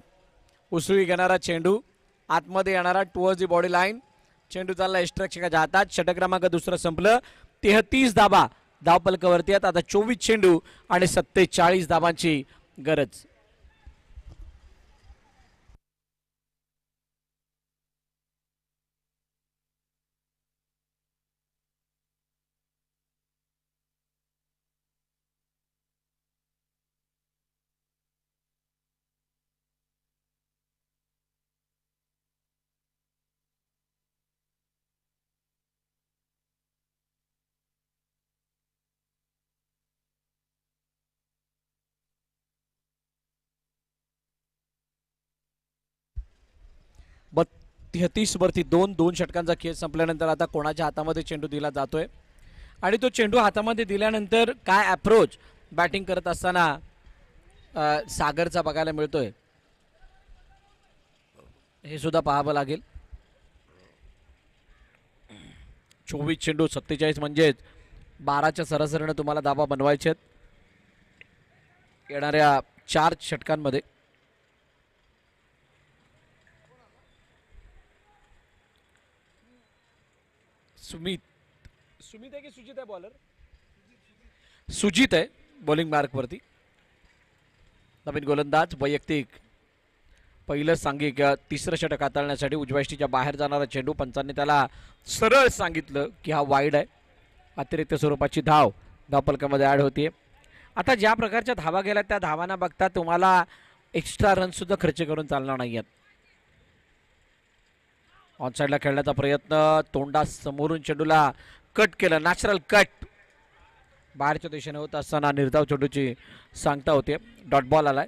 उसळी घेणारा चेंडू आतमध्ये येणारा टुवर्ड्स दी बॉडी लाईन. चेंडू चालला यष्टरक्षकाच्या हातात. षटक क्रमांक 2 संपलं. 33 धाबा धावपलकावरती आहेत. आता 24 चेंडू आणि 47 धाबांची गरज. बट 33 वरती 2 षटकांचा खेळ संपल्यानंतर आता कोणाच्या हातामध्ये चेंडू दिला जातोय आणि तो चेंडू हातामध्ये दिल्यानंतर काय अप्रोच बॅटिंग करत असताना सागरचा बघायला मिळतोय हे सुद्धा पाहावं लागेल. 24 चेंडू 47 म्हणजेच 12च्या सरासरीने तुम्हाला धाबा बनवायचे आहेत येणाऱ्या 4 षटकांमध्ये. सुमित आहे की सुजित आहे बॉलर? सुजित आहे बॉलिंग मार्क वरती. नवीन गोलंदाज वैयक्तिक पहिलं सांघिक 3रं षटक हाताळण्यासाठी उजव्याष्टीच्या बाहेर जाणारा चेंडू. पंचांनी त्याला सरळ सांगितलं की हा वाईड आहे. अतिरिक्त स्वरूपाची धावपलकामध्ये ऍड होतीये. आता ज्या प्रकारच्या धावा गेल्या त्या धावांना बघता तुम्हाला एक्स्ट्रा रन सुद्धा खर्च करून चालणार नाहीयेत. ऑन साईडला खेळण्याचा प्रयत्न. तोंडा समोरून चेंडूला कट केलं. नॅचरल कट बाहेरच्या दिशेने होत असताना निर्धाव चेंडूची सांगता होते. डॉट बॉल आलाय.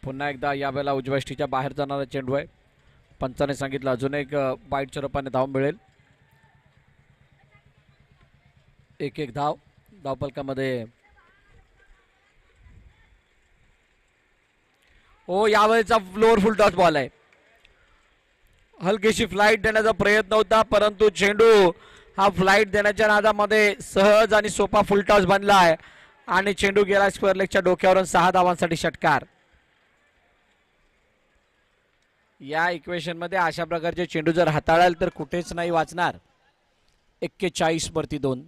पुन्हा एकदा यावेळेला उजव्याष्टीच्या बाहेर जाणारा चेंडू आहे. पंचाने सांगितलं अजून एक बाईटच्या रूपाने धाव मिळेल. 1-1 धावपलकामध्ये. हो, यावेळेचा फ्लोअर फुल टॉस बॉल आहे. हलकीशी फ्लाईट देण्याचा प्रयत्न होता परंतु चेंडू हा फ्लाईट देण्याच्या नादामध्ये सहज आणि सोपा फुल टॉस बनला आहे आणि चेंडू गेला स्क्वेअर लेगच्या डोक्यावरून. 6 धावांसाठी षटकार. या इक्वेशन मध्ये अशा प्रकारचे चेंडू जर हाताळाल तर कुठेच नाही वाचणार. 41 वरती 2.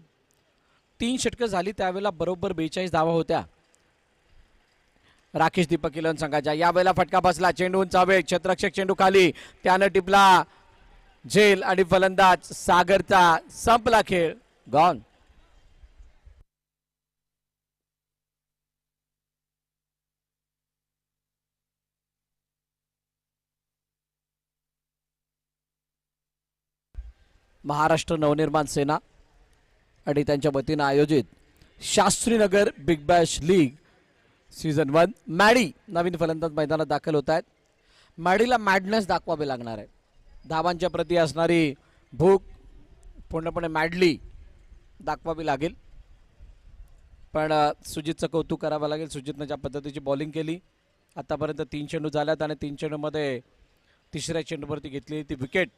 3 षटकं झाली त्यावेळेला बरोबर 42 धावा होत्या राकेश दीपक किलन संघाच्या. यावेळेला फटका बसला. चेंडू उंचावे. क्षेत्ररक्षक चेंडू खाली. त्यानं टिपला झेल आणि फलंदाज सागरचा संपला खेळ. गॉन. महाराष्ट्र नवनिर्माण सेना आणि त्यांच्या वतीनं आयोजित Shastrinagar Big Bash League season 1 Maddy नवीन फलंदाज मैदानात दाखल होत आहेत. मॅडीला मॅडनेस दाखवावे लागणार आहे. धावांच्या प्रती असणारी भूक पूर्णपणे मॅडली दाखवावी लागेल. पण सुजितचं कौतुक करावं लागेल. सुजितनं ज्या पद्धतीची बॉलिंग केली आतापर्यंत 3 चेंडू झाल्यात आणि 3 चेंडूमध्ये तिसऱ्या चेंडूवरती घेतली ती विकेट.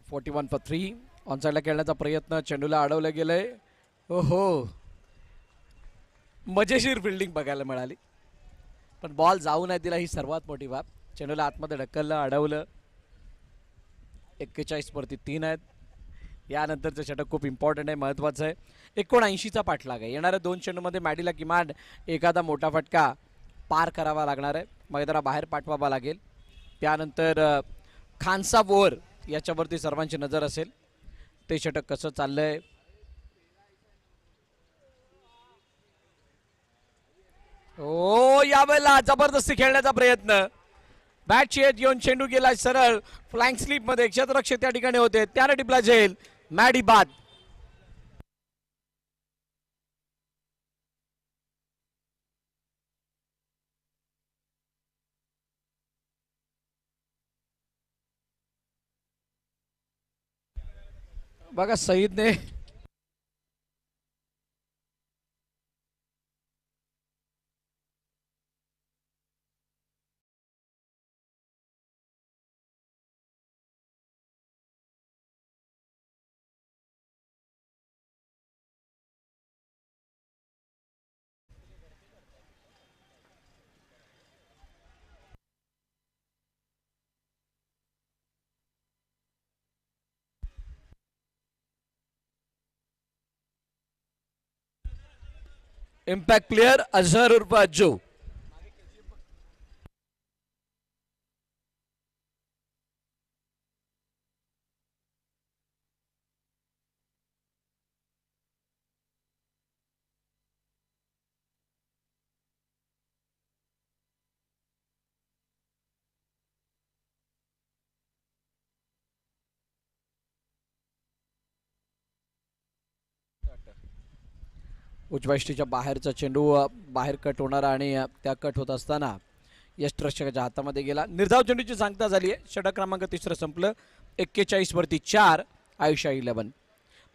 .41 for 3. ऑनसाईडला खेळण्याचा प्रयत्न, चेंडूला अडवलं गेलंय. हो मजेशीर फिल्डिंग बघायला मिळाली, पण बॉल जाऊ नाही दिला ही सर्वात मोठी बाब. चेंडूला आतमध्ये ढकललं, अडवलं. 41 वरती 3 आहेत. यानंतरचं षटक खूप इम्पॉर्टंट आहे, महत्त्वाचं आहे. 79चा पाठलाग आहे. येणाऱ्या 2 चेंडूमध्ये मॅडीला किमान एखादा मोठा फटका पार करावा लागणार आहे, मैदाना बाहेर पाठवावा लागेल. त्यानंतर खानसा ओव्हर याच्यावरती सर्वांची नजर असेल. ते षटक कसं चाललंय. ओ यावेळेला जबरदस्ती खेळण्याचा प्रयत्न, बॅटची एज घेऊन चेंडू गेला सरळ फ्लँक स्लीप मध्ये. क्षेत्ररक्षक त्या ठिकाणी होते, त्याने टिपला झेल. मॅडी बाद. बघा सईदने इम्पॅक्ट प्लेयर अझहर उर्फ अज्जू. उजवाष्टीच्या बाहेरचा चेंडू बाहेर कट होणारा आणि त्या कट होत असताना यष्टरक्षकाच्या हातामध्ये गेला. निर्धाव चेंडूची सांगता झाली आहे. षटक क्रमांक 3 संपलं. 41 वरती 4, आयुष्या 11.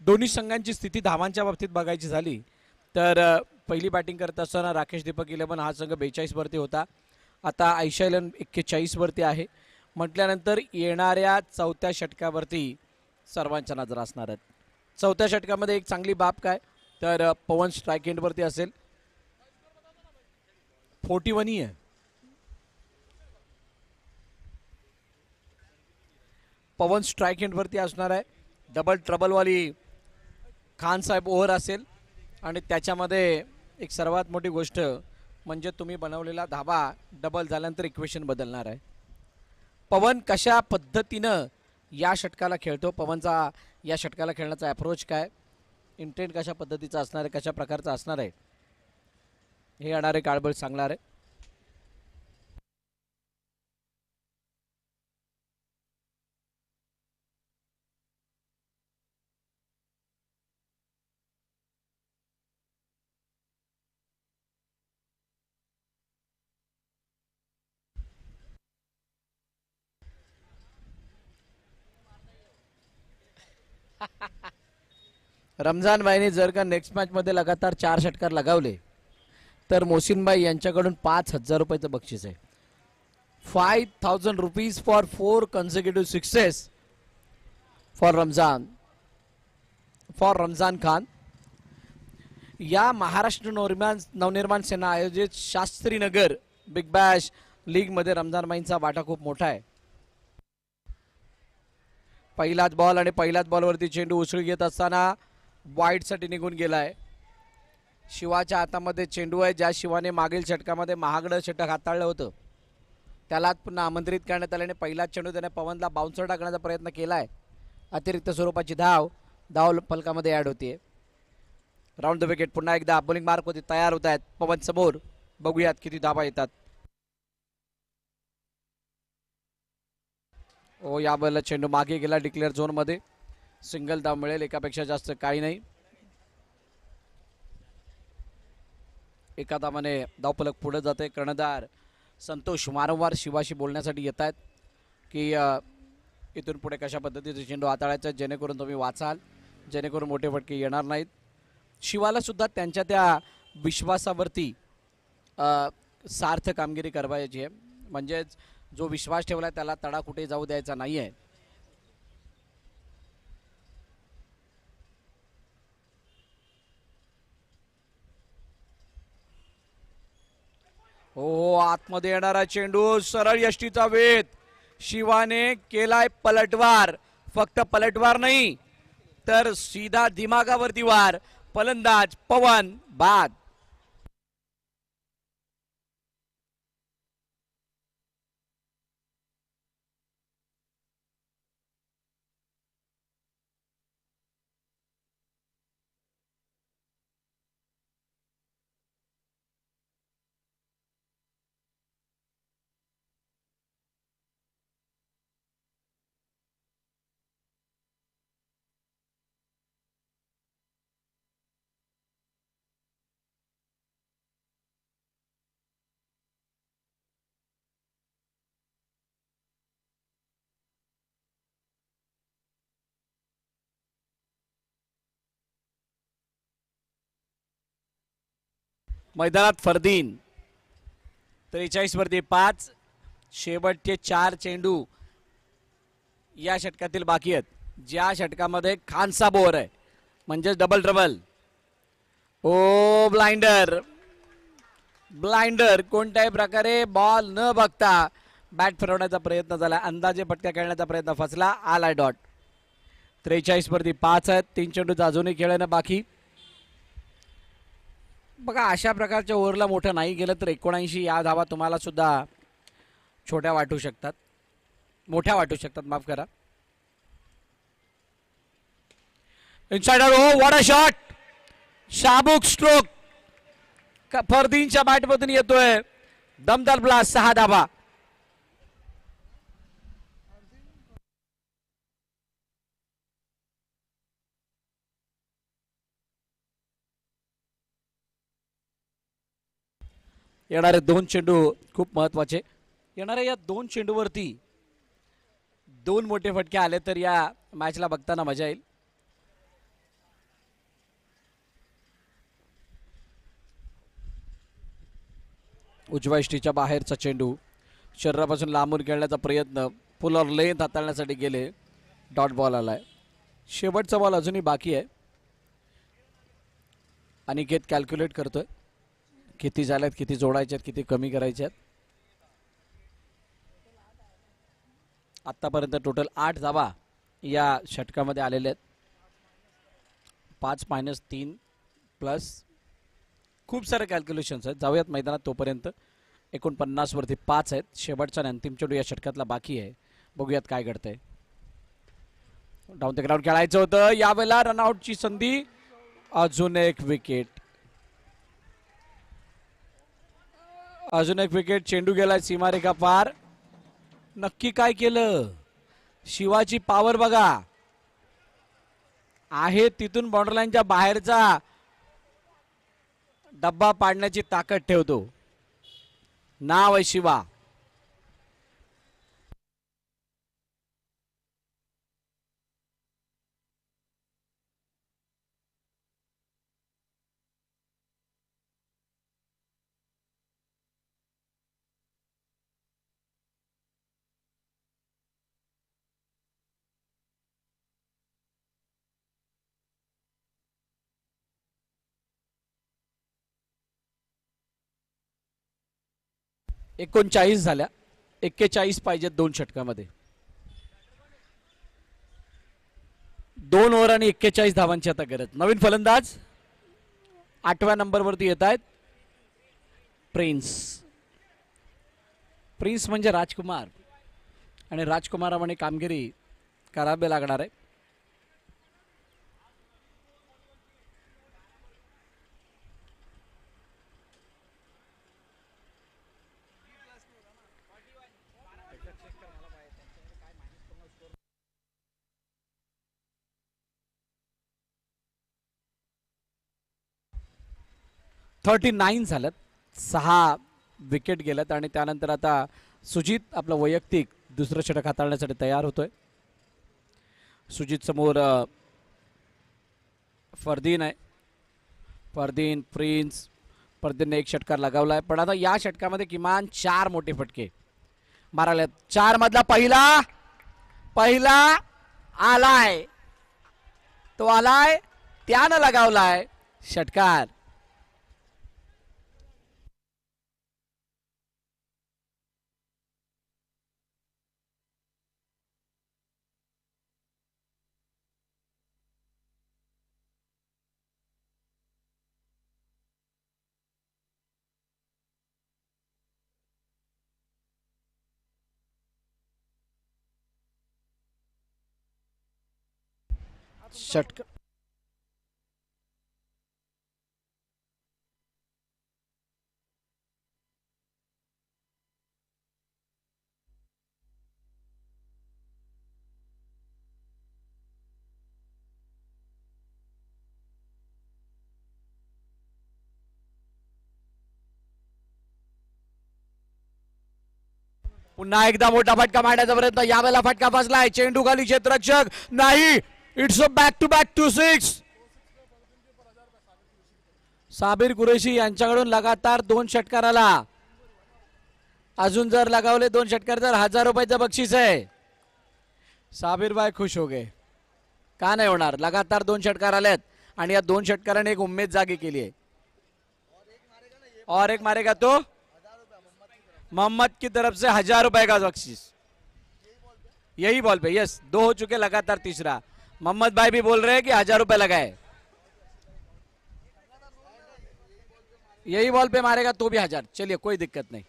दोन्ही संघांची स्थिती धावांच्या बाबतीत बघायची झाली तर पहिली बॅटिंग करत असताना राकेश दीपक 11 हा संघ 42 वरती होता. आता आयुष्या 11 41 वरती आहे. म्हटल्यानंतर येणाऱ्या 4थ्या षटकावरती सर्वांच्या नजर असणार आहेत. 4थ्या षटकामध्ये एक चांगली बाब काय तर पवन स्ट्राईक एंडवरती असेल. 41 आहे. पवन स्ट्राईक एंडवरती असणार आहे. डबल ट्रबलवाली खान साहेब ओव्हर असेल आणि त्याच्यामध्ये एक सर्वात मोठी गोष्ट म्हणजे तुम्ही बनवलेला धावा डबल झाल्यानंतर इक्वेशन बदलणार आहे. पवन कशा पद्धतीनं या षटकाला खेळतो, पवनचा या षटकाला खेळण्याचा अप्रोच काय, इंटेंट कशा पद्धतीचा असणार आहे, कशा प्रकारचा असणार आहे, हे येणारे काळबळ सांगणार आहे. रमजान भाईने जर का नेक्स्ट मॅच मध्ये लगातार 4 षटकार लगावले तर मोहसिन भाई यांच्याकडून 5,000 रुपयाचं बक्षीस आहे. 5,000 rupees for 4 कन्सिक्युटिव्ह sixes for Ramzan Khan. या महाराष्ट्र नवनिर्माण सेना आयोजित शास्त्रीनगर बिग बॅश लीग मध्ये रमजान भाईंचा वाटा खूप मोठा आहे. पहिलाच बॉल आणि पहिल्याच बॉलवरती चेंडू उसळी घेत असताना वाईडसाठी निघून गेलाय. शिवाच्या हातामध्ये चेंडू आहे, ज्या शिवाने मागील षटकामध्ये महागडं षटक हाताळलं होतं त्याला पुन्हा आमंत्रित करण्यात आल्याने पहिला चेंडू त्याने पवनला बाउन्सर टाकण्याचा प्रयत्न केलाय. अतिरिक्त स्वरूपाची धाव फलकामध्ये ॲड होतीये. राऊंड द विकेट पुन्हा एकदा बॉलिंग मार्क होती तयार होत आहेत पवन समोर. बघूयात किती धावा येतात. ओ या बॉलला चेंडू मागे गेला डिक्लेअर झोन मध्ये. सिंगल धाव मिळेल, एकापेक्षा जास्त काही नाही. एका धावाने धावफलक पुढे जाते. कर्णधार संतोष वारंवार शिवाशी बोलण्यासाठी येत आहेत की इथून पुढे कशा पद्धतीचे चेंडू हाताळायचा जेणेकरून तुम्ही वाचाल, जेणेकरून मोठे फटके येणार नाहीत. शिवाला सुद्धा त्यांच्या त्या विश्वासावरती सार्थ कामगिरी करायची आहे. म्हणजेच जो विश्वास ठेवला त्याला तडा कुठे जाऊ द्यायचा नाही आहे. हो आतमध्ये येणारा चेंडू सरळ यष्टीचा वेध. शिवाने केलाय पलटवार. फक्त पलटवार नाही तर सीधा दिमागावरती वार. फलंदाज पवन बाद. मैदानात फरदीन 43 वरती 5. शेवटचे 4 चेंडू या षटकातील बाकी आहेत. ज्या षटकामध्ये खानसा बोर आहे म्हणजे डबल ट्रबल. ओ ब्लाइंडर कोणत्याही प्रकारे बॉल न बघता बॅट फिरवण्याचा प्रयत्न झाला. अंदाजे पटका खेळण्याचा प्रयत्न फसला. आलाय डॉट. 43 वरती 5 आहेत. 3 चेंडूचा अजूनही खेळणं बाकी. बघा अशा प्रकारच्या ओव्हरला मोठं नाही गेलं तर 79 या धावा तुम्हाला सुद्धा मोठ्या वाटू शकतात माफ करा. इनसाइडर हो व्हॉट अ शॉट. शाबूक स्ट्रोक फरदीनच्या बॅटमधून येतोय. दमदार ब्लास्ट. 6 धावा. येणारे 2 चेंडू खूप महत्वाचे. येणाऱ्या या 2 चेंडूवरती 2 मोठे फटके आले तर या मॅचला बघताना मजा येईल. उजव्या इष्टीच्या बाहेरचा चेंडू शरीरापासून लांबून खेळण्याचा प्रयत्न. पुलर लेंथ हाताळण्यासाठी गेले. डॉट बॉल आलाय. शेवटचा बॉल अजूनही बाकी आहे. अनिकेत कॅल्क्युलेट करतोय किती झाल्यात, किती जोडायच्यात, किती कमी करायच्यात. आतापर्यंत टोटल 8 धावा या षटकामध्ये आलेल्या आहेत. 5 - 3 प्लस खूप सारे कॅल्क्युलेशन्स आहेत. जाऊयात मैदानात तोपर्यंत. 49 वरती 5 आहेत. शेवटचा आणि अंतिम चेंडू या षटकातला बाकी आहे. बघूयात काय घडतंय. डाऊन द ग्राउंड खेळायचं होतं. यावेळेला रनआउटची संधी. अजून एक विकेट. चेंडू गेलाय सीमारेखा पार. नक्की काय केलं. शिवाची पॉवर बघा. आहे तिथून बॉर्डरलाईनच्या बाहेरचा डब्बा पाडण्याची ताकद ठेवतो. नाव आहे शिवा. एकोणचाळीस झाल्या. 41 पाहिजेत 2 षटकामध्ये. 2 ओव्हर आणि 41 धावांची आता गरज. नवीन फलंदाज 8व्या नंबरवरती येत आहेत प्रिन्स. प्रिन्स म्हणजे राजकुमार आणि राजकुमाराप्रमाणे कामगिरी करावी लागणार आहे. .39 झालं. 6 विकेट गेल्यात आणि त्यानंतर आता सुजित आपलं वैयक्तिक दुसरं षटक हाताळण्यासाठी तयार होतोय. सुजित समोर फरदीन आहे. फरदीन, प्रिन्स. फरदीनने एक षटकार लगावलाय पण आता या षटकामध्ये किमान 4 मोठे फटके मारायला. 4 मधला पहिला आलाय, तो आलाय, त्यानं लगावलाय षटकार. षटकार पुन्हा एकदा मोठा फटका मारण्याचा प्रयत्न. यावेळेला फटका फसलाय. चेंडू खाली, क्षेत्ररक्षक नाही. It's a back to back 2-6. Sabir Qureshi यांच्याकडून लगातार 2 षटकार आला. अजून जर लगावले 2 षटकार तर 1000 रुपयाचं बक्षीस आहे. साबिर भाई खुश हो गए. का नाही होणार. लगातार 2 षटकार आलेत आणि या 2 षटकाराने एक उम्मीद जागी केली आहे. और एक मारेगा तो मोहम्मद की तरफ से 1000 रुपए का बख्शीश. यही बॉल पे. यस, 2 हो चुके लगातार, तीसरा. मोहम्मद भाई भी बोल रहे हैं कि 1000 रुपए लगाए. यही बॉल पे मारेगा तो भी 1000. चलिए कोई दिक्कत नाही.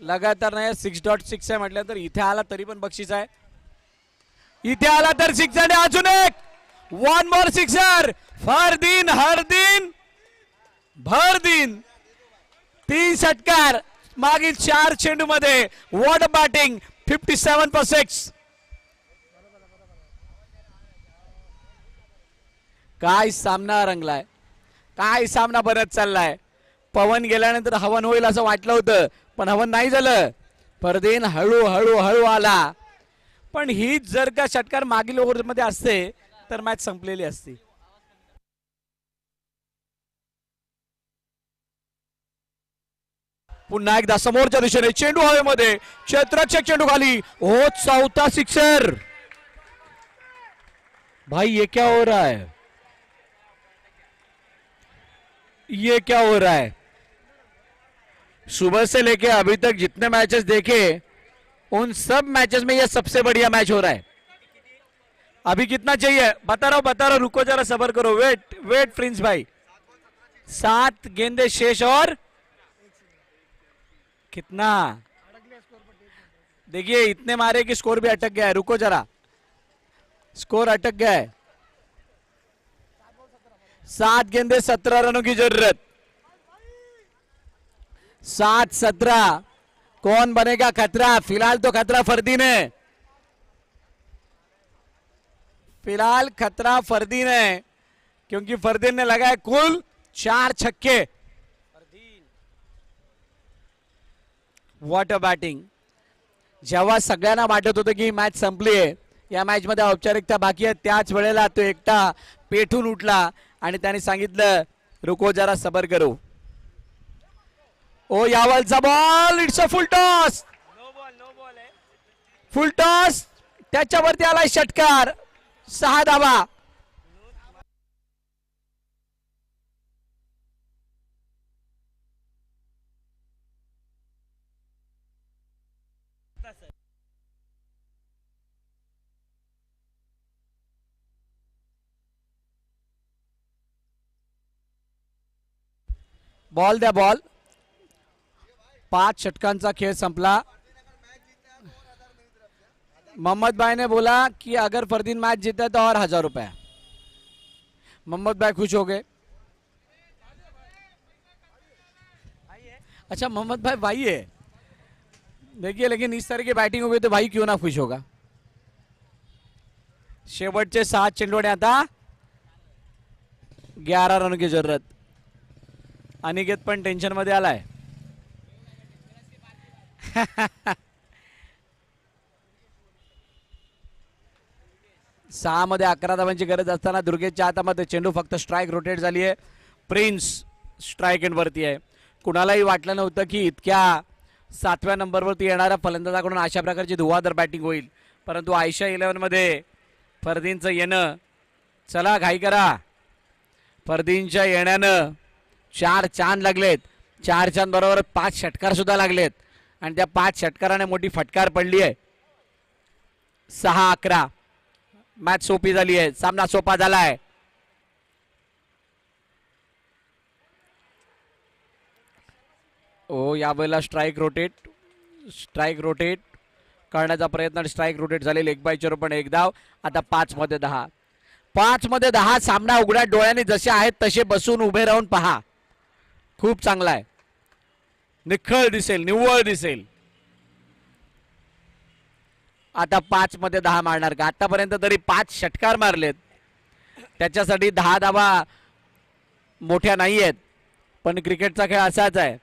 लगातार नाही. 6.6 आहे म्हटलं तर इथे आला तरी पण बक्षीस आहे. इथे आला तर 6 आणि अजून एक. 1 मोर सिक्सर. फरदीन, हरदीन, भरदीन. 3 षटकार मागील 4 चेंडू मध्ये. What a batting. 57 for 6. काय सामना रंगलाय. काय सामना बनत चाललाय. पवन गेल्यानंतर हवन होईल असं वाटलं होतं पण हवन नाही झालं. फरदीन हळू आला पण हीच जर का षटकार मागील ओव्हरमध्ये असते तर मॅच संपलेली असती. पुन्हा एकदा समोरच्या दिशेने चेंडू हवेमध्ये. क्षेत्ररक्षक चेंडू खाली. ओ, 4था सिक्सर. भाई ये क्या हो रहा है. ये क्या हो रहा है. सुबह से लेके अभी तक जितने मैचेस देखे उन सब मैचेस में ये सबसे बढ़िया मैच हो रहा है. अभी कितना चाहिए बता रहा हूं. रुको जरा, सबर करो. वेट प्रिंस भाई. 7 गेंदे शेष और कितना. देखिए इतने मारे कि स्कोर भी अटक गया है. रुको जरा, स्कोर अटक गया है. 7 गेंदे 17 रनों की जरूरत. 7-17. कौन बनेगा खतरा. फिलहाल तो खतरा फरदीन है. फिलहाल खतरा फरदीन है क्योंकि फरदीन ने लगाए कुल 4 छक्के. What a batting. जेव्हा सगळ्यांना वाटत होतं की मॅच संपली आहे, या मॅच मध्ये औपचारिकता बाकी आहे, त्याच वेळेला तो एकटा पेठून उठला आणि त्याने सांगितलं रुको जरा सबर करो. ओ यावलचा ball. It's a full toss. Full toss. त्याच्यावरती आलाय षटकार. 6 धावा. बॉल द्या बॉल. 5 षटकांचा खेळ संपला. मोहम्मद भाई ने बोला कि अगर फरदीन मैच जीता तो और 1000 रुपए. मोहम्मद भाई खुश हो गए. अच्छा मोहम्मद भाई है देखिए, लेकिन इस तरह की बैटिंग हो गई तो भाई क्यों ना खुश होगा. शेवटचे 7 चेंडू आणि आता 11 रन की जरूरत. अनिकेत पण टेन्शन मध्ये आलाय. 6 मध्ये 11 धावांची गरज असताना दुर्गेशच्या हातामध्ये चेंडू फक्त स्ट्राईक रोटेट झाली आहे. प्रिन्स स्ट्राईक एंड वरती आहे. कुणालाही वाटलं नव्हतं की इतक्या 7व्या नंबरवरती येणाऱ्या फलंदाजाकडून अशा प्रकारची धुवाधार बॅटिंग होईल, परंतु आयशा 11 मध्ये फरदीनचं येणं. चला घाई करा. फरदीनच्या येण्यानं 4 चांद लागलेत. 4 चांद बरोबर 5 षटकार सुद्धा लागलेत आणि त्या 5 षटकाराने मोठी फटकार पडली आहे. 6-11 मॅच सोपी झाली आहे. सामना सोपा झालाय. ओ यावेळेला स्ट्राईक रोटेट करण्याचा प्रयत्न. स्ट्राईक रोटेट झाले. लेग बायचर पण 1 धाव. आता 5 मध्ये 10. 5 मध्ये 10. सामना उघड्या डोळ्याने जसे आहेत तसे बसून उभे राहून पहा. खूप चांगला आहे. निव्वळ दिसेल. आता 5 मध्ये 10 मारणार का. आतापर्यंत तरी 5 षटकार मारलेत. त्याच्यासाठी 10 धावा मोठ्या नाही आहेत, पण क्रिकेटचा खेळ असाच आहे.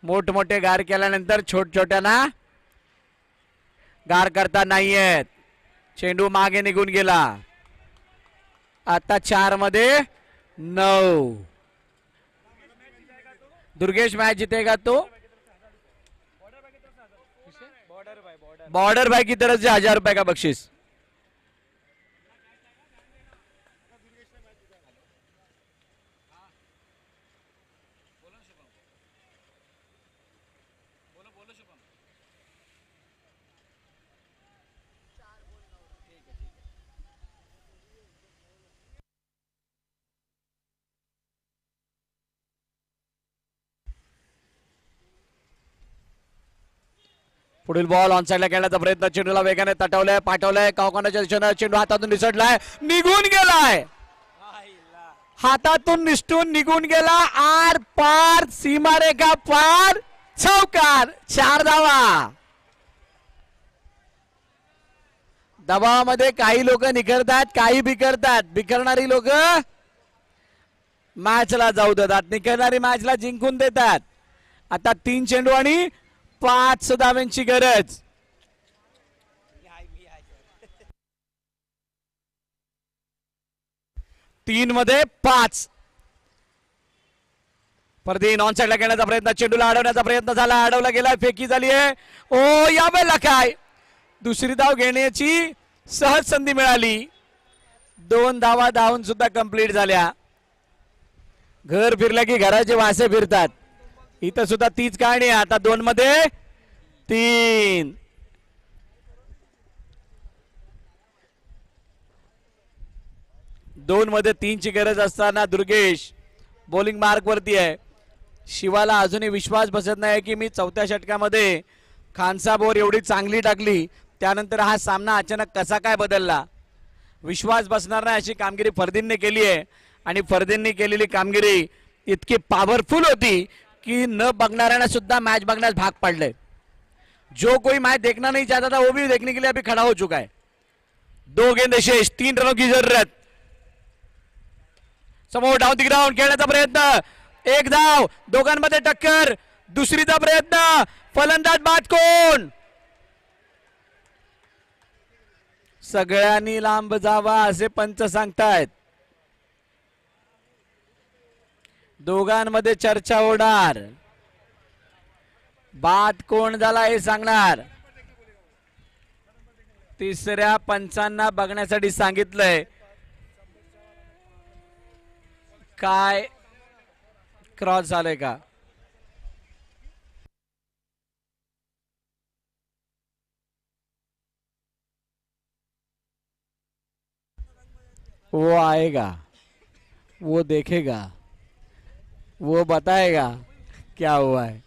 मोठमोठे गार केल्यानंतर छोट्यांना गार करता नाहीयेत. चेंडू मागे निघून गेला. आता 4 मध्ये 9. दुर्गेश मॅच जीतेगा तो बॉर्डर भाई की तरफ से 1000 रुपए का बख्शीश. पुढील बॉल ऑन साइडला खेळण्याचा प्रयत्न. चेंडूला वेगाने तटवलंय, पाठवलंय. कावकानाच्या दिशेनं चेंडू हातातून निसटलाय, निघून गेलाय. हातातून निसटून निघून गेला. आर पार, सीमारेखा पार, चौकार. 4 धावा. दबावामध्ये काही लोक निखरतात, काही बिखरतात. बिखरणारी लोक मॅचला जाऊ देतात, निखरणारी मॅचला जिंकून देतात. आता 3 चेंडू आणि 5 धावांची गरज. तीन मध्ये 5. फरदीन ऑन साइडला खेळण्याचा प्रयत्न. चेंडूला अडवण्याचा प्रयत्न झाला, अडवला गेला, फेकी झाली आहे. ओ यावेळेला काय, दुसरी धाव घेण्याची सहज संधी मिळाली. 2 धावा धावून सुद्धा कंप्लीट झाल्या. घर फिरलं की घराचे वासे फिरतात. इथं सुद्धा तीच कहाणी आहे. आता 2 मध्ये 3. दोन मध्ये 3 ची गरज असताना दुर्गेश बॉलिंग मार्क वरती आहे. शिवाला अजूनही विश्वास बसत नाही की मी 4थ्या षटकामध्ये खानसाबोर एवढी चांगली टाकली, त्यानंतर हा सामना अचानक कसा काय बदलला. विश्वास बसणार नाही अशी कामगिरी फरदीनने केली आहे आणि फरदीनने केलेली कामगिरी इतकी पॉवरफुल होती की न बघणाऱ्यांना सुद्धा मैच बघण्यास भाग पड़े. जो कोई मैच देखना नहीं चाहता था वो भी देखने के लिए अभी खड़ा हो चुका है. 2 गेंद शेष, 3 रनों की जरूरत. समोर डाऊन दी ग्राउंड खेळण्याचा प्रयत्न. 1 धाव, दोघांमध्ये टक्कर. दुसरीचा प्रयत्न, फलंदाज बाद कोण. सगळ्यांनी लांब जावा असे पंच सांगतायत. दोघांमध्ये चर्चा होणार. बाद कोण झाला हे सांगणार. तिसऱ्या पंचांना बघण्यासाठी सांगितलंय. काय क्रॉस झालंय का. वो आएगा, वो देखेगा. वो बताएगा क्या हुआ है।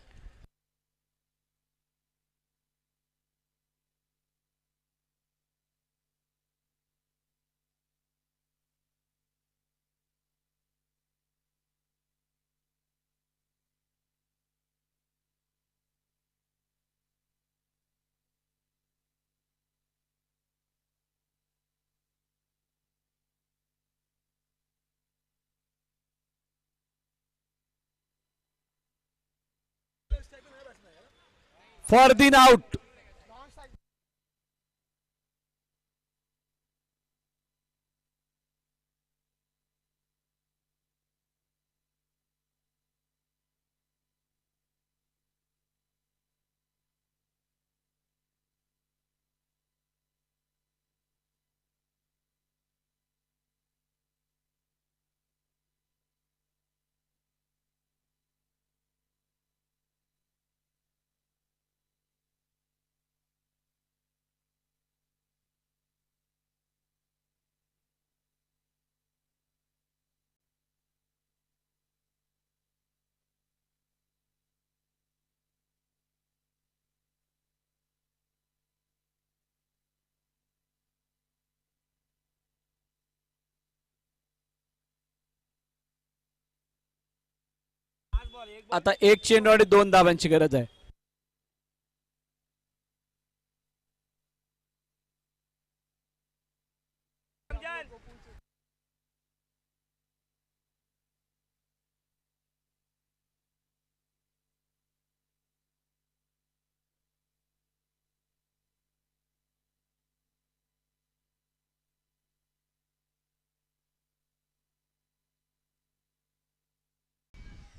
फरदीन आउट। आता एक चेंडू आणि 2 धावांची गरज आहे।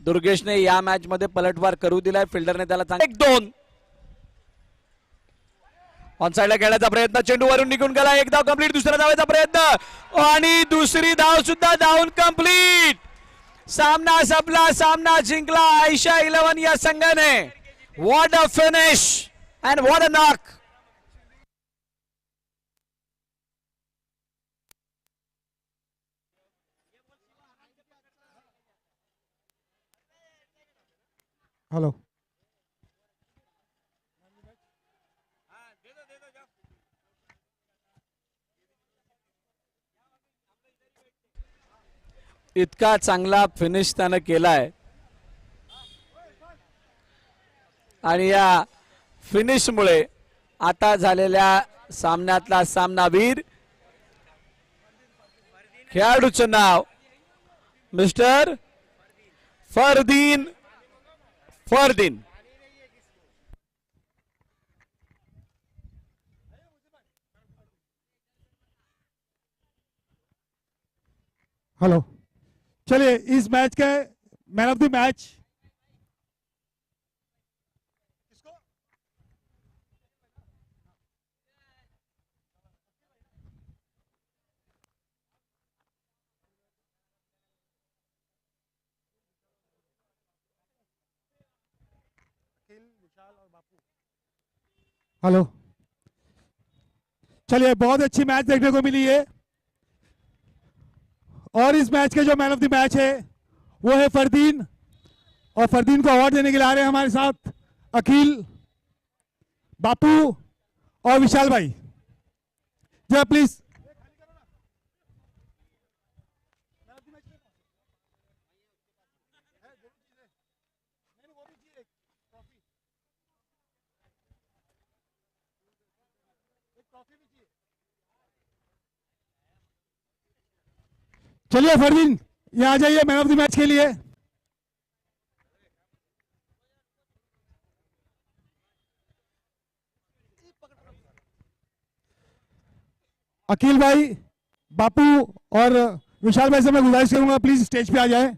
दुर्गेशने या मॅच मध्ये पलटवार करू दिलाय, फिल्डरने त्याला 1-2 ऑन साइडला खेळण्याचा प्रयत्न, चेंडू वरून निघून गेला, एक धाव कंप्लीट, दुसरा धावाचा प्रयत्न आणि दुसरी धाव सुद्धा धावून कंप्लीट। सामना संपला, सामना जिंकला आयशा 11 या संघाने। What a finish and what a knock. Hello इतका चांगला फिनिश त्यानं केलाय आणि या फिनिशमुळे आता झालेल्या सामन्यातला सामनावीर खेळाडूचं नाव मिस्टर फरदीन हेलो चलिए इस मैच के man of the match hello चलिए बहुत अच्छी मैच देखने को मिली है और इस मैच के जो मैन ऑफ द मैच है वो है फरदीन, और फरदीन को अवार्ड देने के लिए आ रहे हैं हमारे साथ अखिल, बापू और विशाल भाई। जय प्लीज। चलिए फरदीन यहाँ आ जाइए मैन ऑफ द मैच के लिए। अखिल भाई, बापू और विशाल भाई से मैं गुजारिश करूंगा प्लीज स्टेज पे आ जाए।